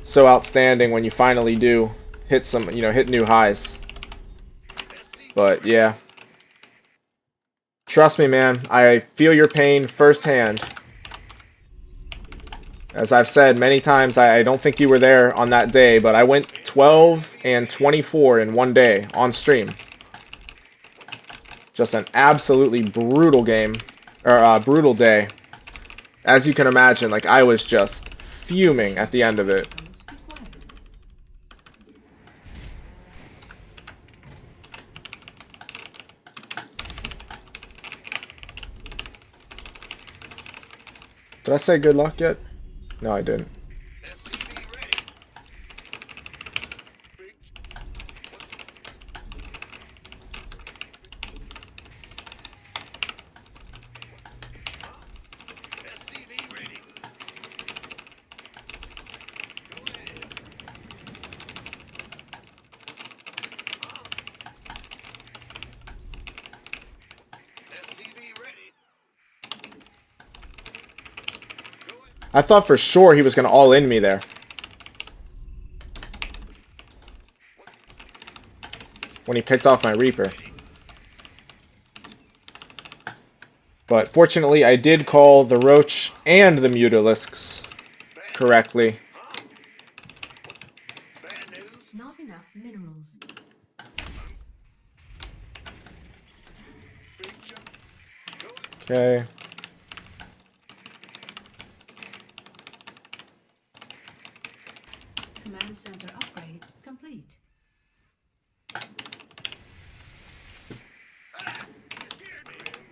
so outstanding when you finally do hit some, hit new highs. But yeah. Trust me, man, I feel your pain firsthand. As I've said many times, I don't think you were there on that day, but I went 12 and 24 in one day on stream. Just an absolutely brutal game, or brutal day. As you can imagine, like, I was just fuming at the end of it. Did I say good luck yet? No, I didn't. I thought for sure he was going to all in me there. When he picked off my Reaper. But fortunately, I did call the Roach and the Mutalisks correctly. Not enough minerals. Okay. Command center upgrade complete.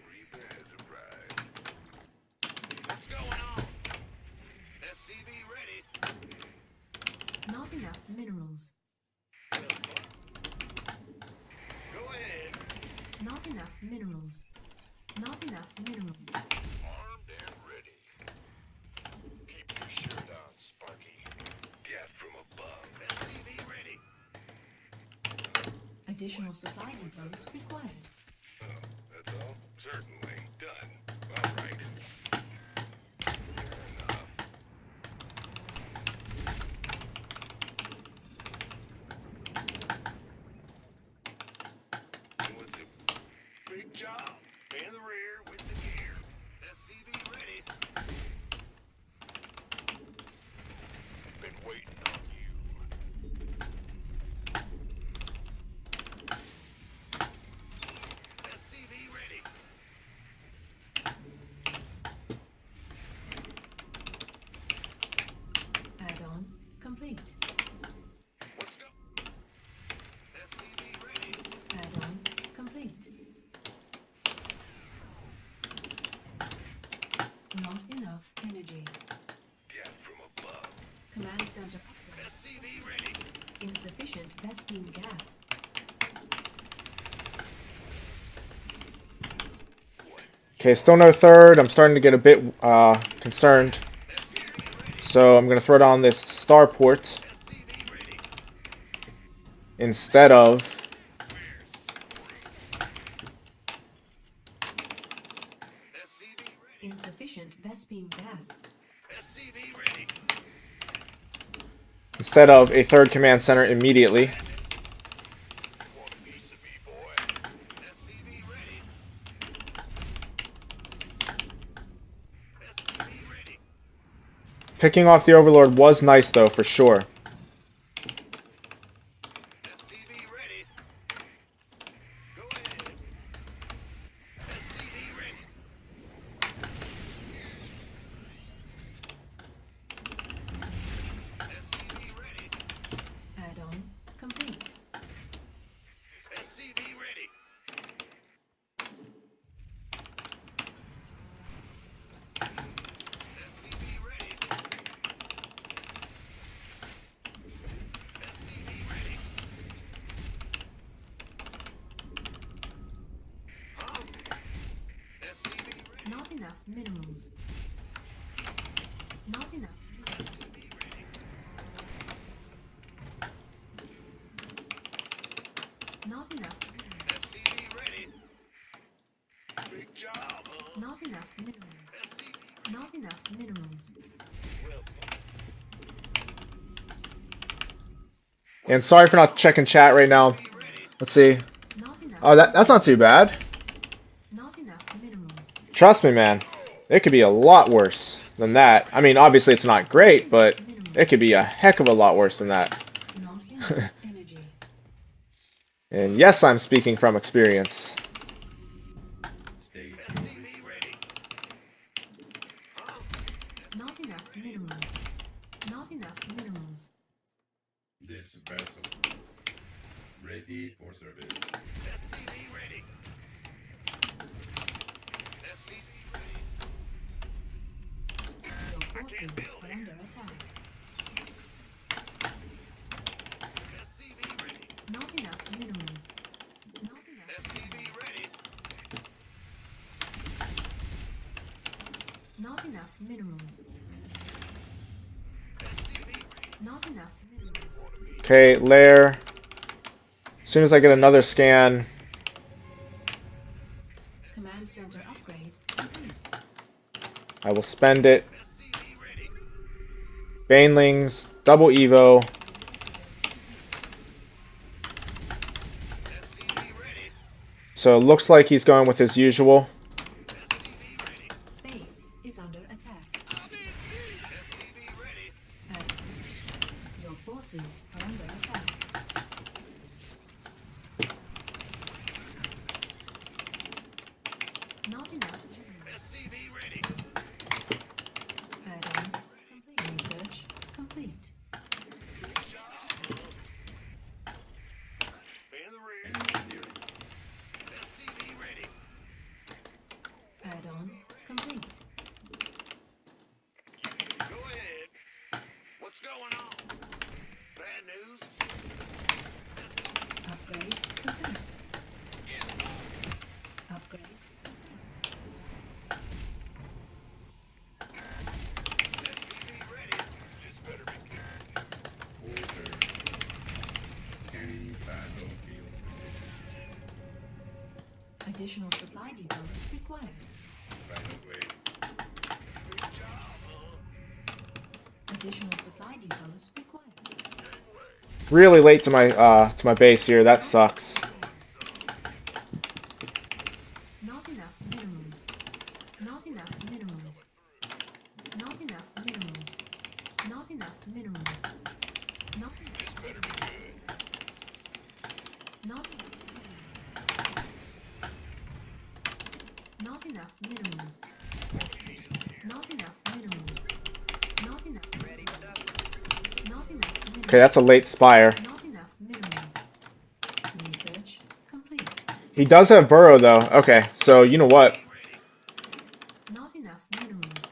Reaper has arrived. What's going on? SCV ready. Not enough minerals. Go ahead. Not enough minerals. Not enough minerals. Armed and ready. Keep your shirt on, Sparky. Death from above. SCV ready. Additional supply depots required. Oh, that's all? Certainly. Done. All right. Fair enough. What's it? Big job. In the rear with the gear. SCV ready. Been waiting on you. SCV ready. Add-on complete. Let's go. SCV ready. Add-on complete. Not enough energy. Death from above. Command center upgrade. SCV ready. Insufficient Vespene gas. Okay, still no third. I'm starting to get a bit concerned. So I'm going to throw down this starport instead of... Insufficient Vespene gas. SCV ready. Instead of a third command center immediately. Want a piece of me, boy? SCV ready. SCV ready. Picking off the Overlord was nice though, for sure. SCV ready. Go ahead. SCV ready. SCV ready. Add-on complete. SCV ready. SCV ready. SCV ready. Huh? SCV ready. Not enough minerals. Not enough. Not enough. SCV ready. Big job, huh? Not enough minerals. SCV Not enough minerals. well. And sorry for not checking chat right now. Let's see. Not enough. Oh, that's not too bad. Not enough minerals. Trust me, man. It could be a lot worse than that. I mean, obviously it's not great, but it could be a heck of a lot worse than that. Not enough energy. And yes, I'm speaking from experience. SCV ready. Not enough minerals. Not enough minerals. This vessel ready for service. SCV ready. SCV ready. Your forces are under attack. SCV ready. Not enough minerals. Not enough. SCV ready. Not enough minerals. SCV ready. Not enough minerals. Okay, lair. As soon as I get another scan, Command center upgrade complete. I will spend it. SCV ready. Banelings, double Evo. So it looks like he's going with his usual. Base is under attack. Your forces are under attack. Not enough. Add-on complete. Research complete. Engineering. Add-on complete. Go ahead. What's going on? Bad news? Upgrade complete. Upgrade. Order. Scanning battlefield position. Additional supply depots required. Right away. Additional supply depots required. Really late to my base here. That sucks. Not enough minerals. Not enough minerals. Not enough minerals. Not enough minerals. Not enough minerals. Not enough minerals. Not enough minerals. Not enough. Ready for dust. Not enough minerals. Okay, that's a late Spire. Not enough minerals. Research complete. He does have Burrow though. Okay, so you know what? Not enough minerals.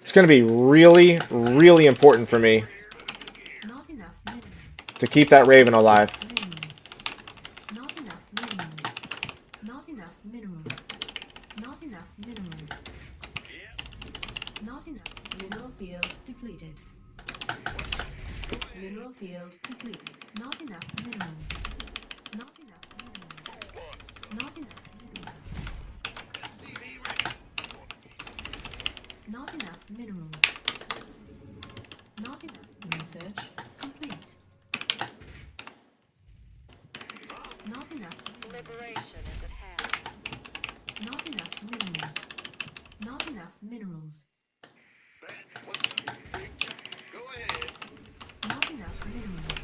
It's gonna be really, really important for me Not enough minerals. to keep that Raven alive. Minerals. Not enough minerals. Not enough minerals. Not enough minerals. Not enough. Mineral field depleted. Mineral field depleted. Not enough minerals. Not enough minerals. Not enough minerals. Not enough minerals. Not enough. Research complete. Not enough. Liberation is at hand. Not enough minerals. Not enough minerals. Go ahead. Not enough minerals.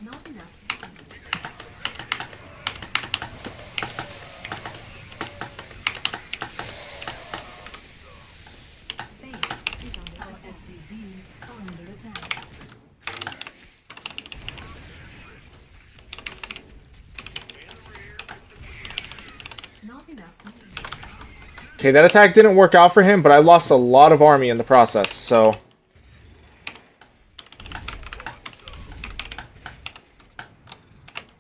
Not enough. Base is under our SCVs are under attack. Not enough minerals. Okay, that attack didn't work out for him, but I lost a lot of army in the process, so...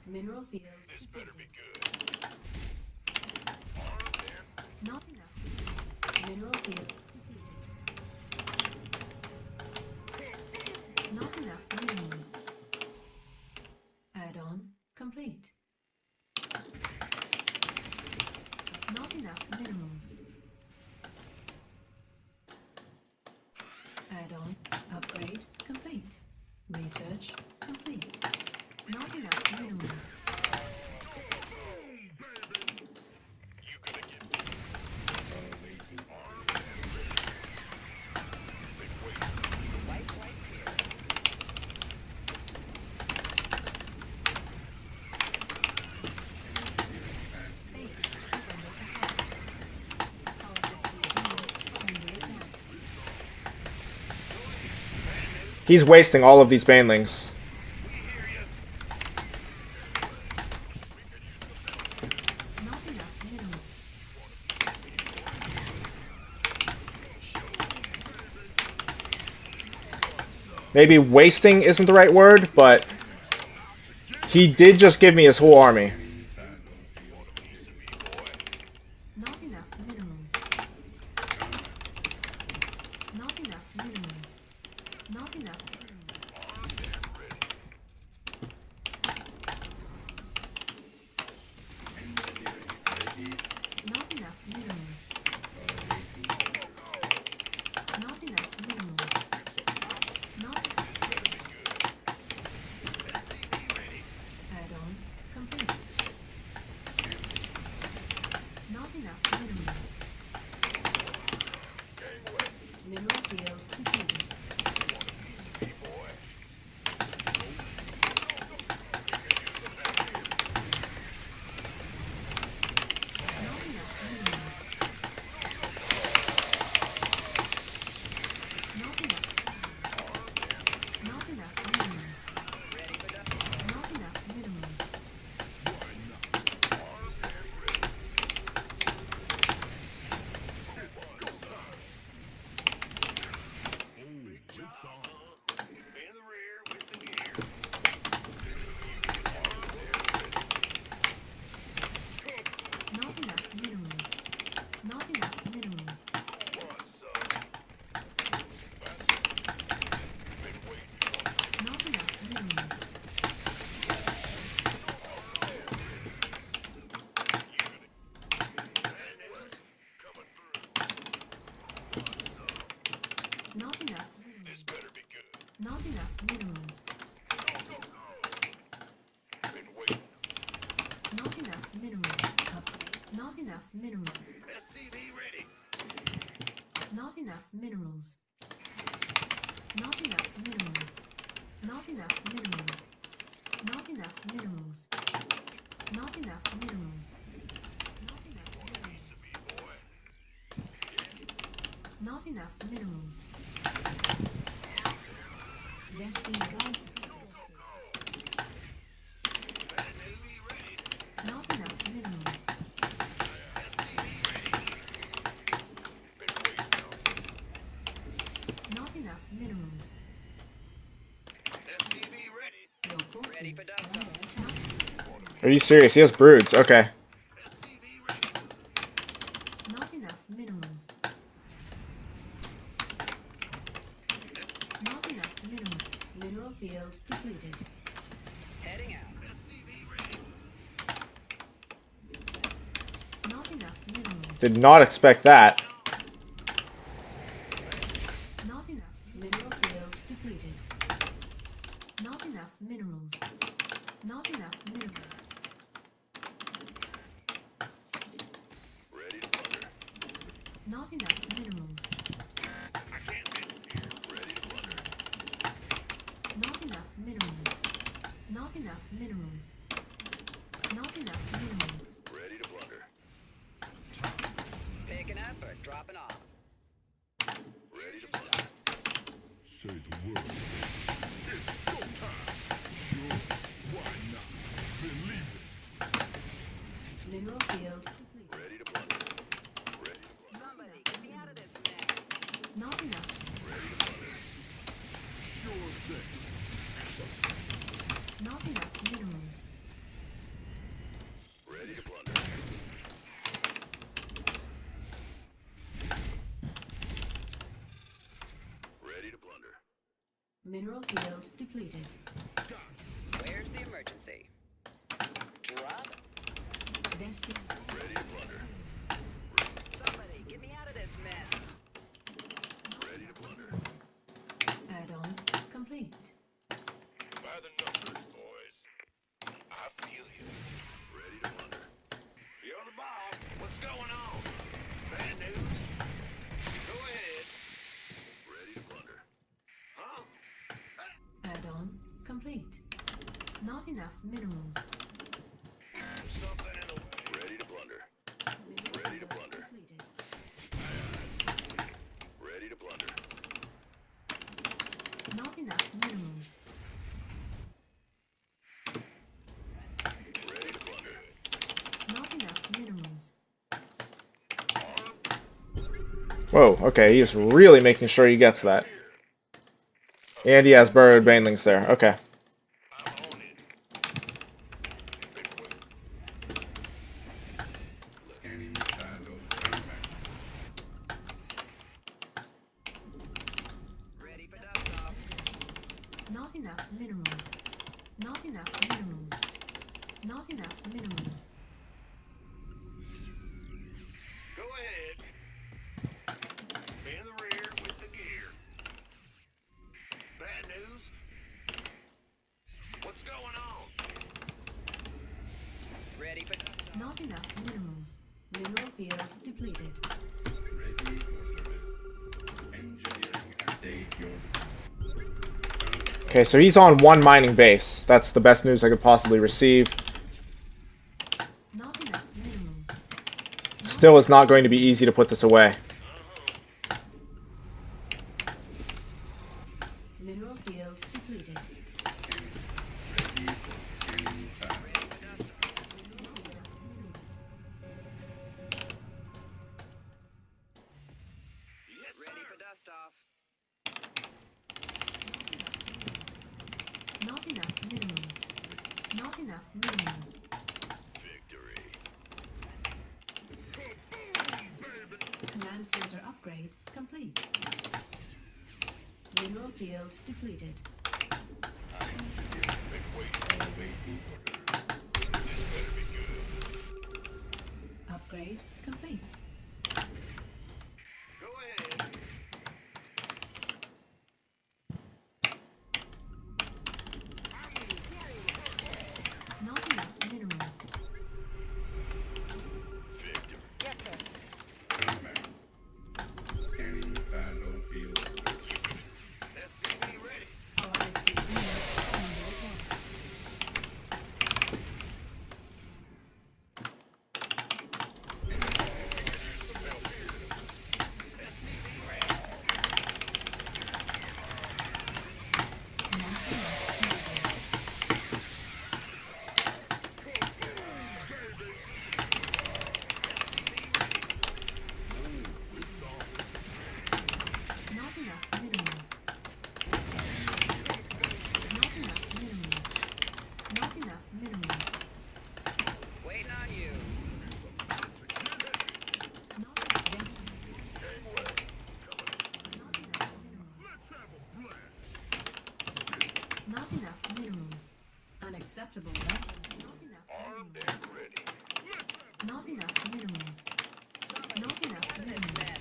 Mineral field. This better be good. Not enough. Mineral field. Not enough minerals. Add-on complete. Not enough minerals. Add-on upgrade complete. Research complete. Not enough minerals. Light flight here. Base is under attack. Our SCVs are under attack. He's wasting all of these Banelings. Not enough minerals. Maybe wasting isn't the right word, but... He did just give me his whole army. Not enough minerals. Not enough minerals. Not enough minerals. Not enough minerals. enough minerals. Mineral field depleted. Not enough minerals. Not enough. Not enough minerals. Not enough minerals. In the rear with the gear. Not enough minerals. Not enough minerals. Not enough minerals. Not enough minerals. Better be good. Not enough minerals. Been waiting. Not enough minerals. Not enough minerals. SCV ready. Not enough minerals. Not enough minerals. Not enough minerals. Not enough minerals. Not enough minerals. Not enough minerals. Not enough minerals. Vesting guide not enough minerals. Not enough minerals. SCV ready. Your forces Ready for dust under attack. Are you serious? He has broods. Okay. Not enough minerals. Not enough minerals. Mineral field depleted. Heading out. Not enough minerals. Did not expect that. Not enough. Mineral field depleted. Not enough minerals. Not enough minerals. Ready to plunder. Not enough minerals. I can't miss. Ready to plunder. Not enough minerals. Not enough minerals. Not enough minerals. Ready to plunder. Picking up or dropping off. Ready to plunder. Say the word. It's showtime. Sure. Why not? Believe it. Mineral field depleted. Ready to plunder. Ready to plunder. Somebody get me out of this mess. Not enough. Ready to plunder. Sure thing. Not enough minerals. Ready to plunder. Ready to plunder. Mineral field depleted. Where's the emergency? Drop. Vesting. Ready to plunder. Somebody get me out of this mess. Ready to plunder. Add-on complete. By the numbers, boys. I feel you. Ready to plunder. You're the boss. What's going on? Bad news? Go ahead. Ready to plunder. Huh? Add-on complete. Not enough minerals. Something in the way. Ready to plunder. Mineral Ready to field plunder. depleted. Ready to plunder. Not enough minerals. Ready to plunder. Not enough minerals. Whoa, okay. He is really making sure he gets that. And he has burrowed banelings there. Okay. I'm on it. Scanning the shadows. Ready for dust off. Not enough minerals. Not enough minerals. Not enough minerals. Go ahead. In the rear with the gear. Bad news? What's going on? Ready for dust off. Not enough minerals. Mineral field depleted. Ready for service. Engineering update your Okay, so he's on one mining base. That's the best news I could possibly receive. Not enough minerals. Still, it's not going to be easy to put this away. Mineral field depleted. Ready for dust off. Not enough minerals. Not enough minerals. Victory. Command center upgrade complete. Mineral field depleted. awaiting orders. Upgrade complete. Go ahead. Not enough minerals. Yes, sir. Scanning battlefield. SCV ready. RIC unit under attack. Not enough minerals. Not enough minerals. Not enough minerals. Waiting on you. Not yes. Not enough minerals. Not enough minerals. Unacceptable weapon. Not enough Armed minerals. and ready. Not enough minerals. Not enough minerals. Not enough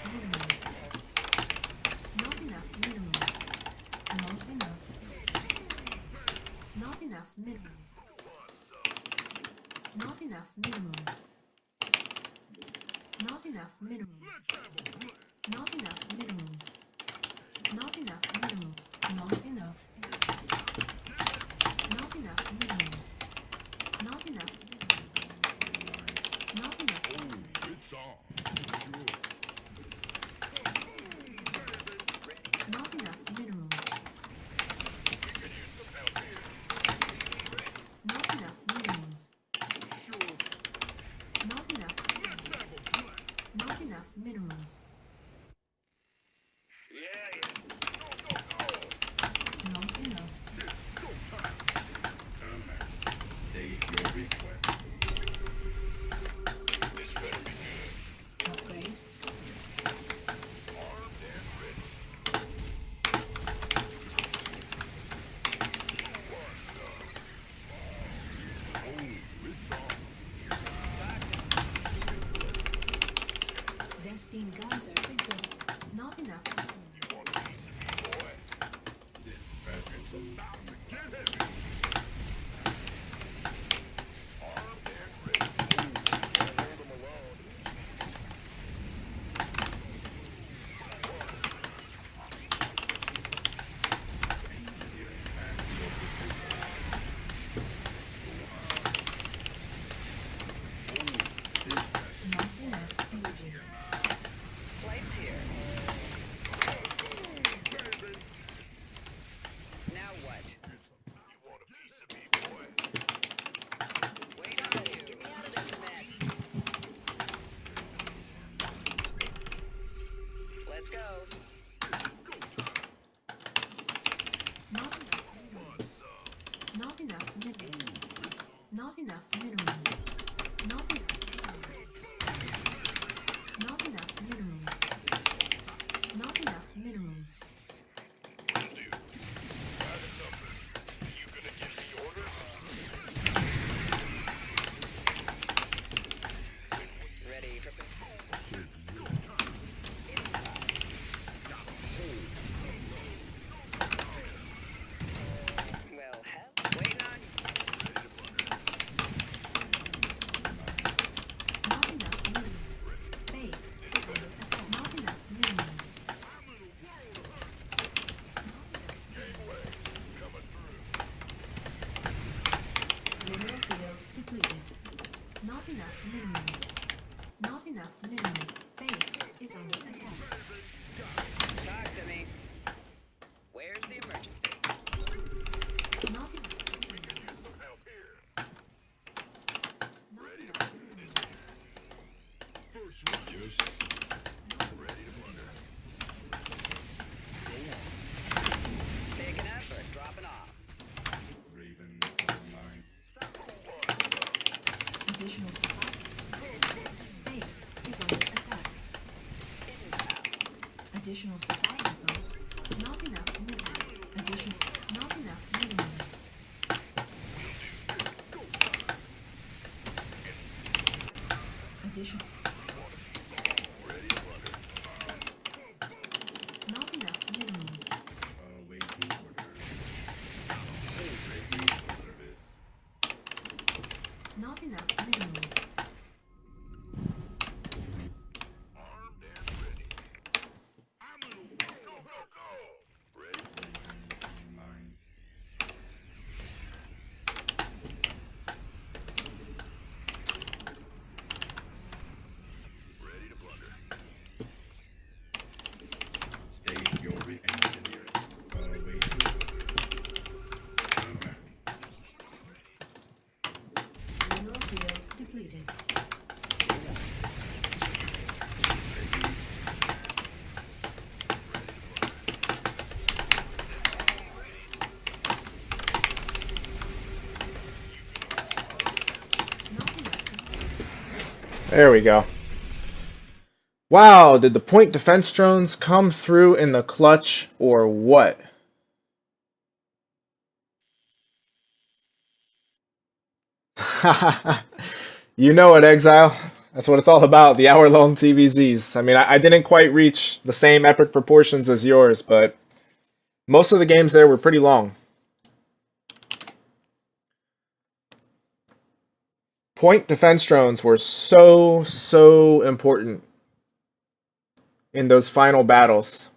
minerals. Not enough minerals. Not enough. Not enough minerals. Not enough minerals. Not enough minerals. Not enough minerals. Not enough minerals. Not enough. Not enough minerals. Not enough. Not enough. It's on. Not enough minerals. Not enough minerals. Not enough. Not enough minerals. Yeah. Not enough. State your request. This better be good. Upgrade. Armed and ready. Vespine geyser exhaust. Not enough. You want a piece of me, boy? This vessel about to get heavy. Armed and ready. Can't hold them alone. Not enough energy. Flight's here. Now what? You want a piece of me, boy? Wait on you. Get me out of this mess. Let's go. Not enough minerals. Not enough minerals. Not enough minerals. Not enough. Not enough minerals. Not enough minerals. Dude, got a number. You gonna give the order? Ready for well, hell, waiting on you. enough minerals. Not enough minerals. Base is under attack. Talk to me. Where's the emergency? Not enough minerals. Help here. Not enough minerals. First one. Yes. Ready to blunder. Picking up or dropping off? Raven online. Additional supply. Base is under attack. Additional supply depots. Not enough minerals. Not enough minerals. Additional. Not enough minerals. Waiting order. Ready for service. Not enough minerals. Armed and ready. I'm gonna go, go, go. Ready? Online. Ready to blunder. Stage your re-engineering. Waiting order. Come back. Mineral field depleted. Not enough. There we go. Wow, did the point defense drones come through in the clutch or what? You know it, Exile. That's what it's all about, the hour-long TVZs. I mean, I didn't quite reach the same epic proportions as yours, but most of the games there were pretty long. Point defense drones were so important in those final battles.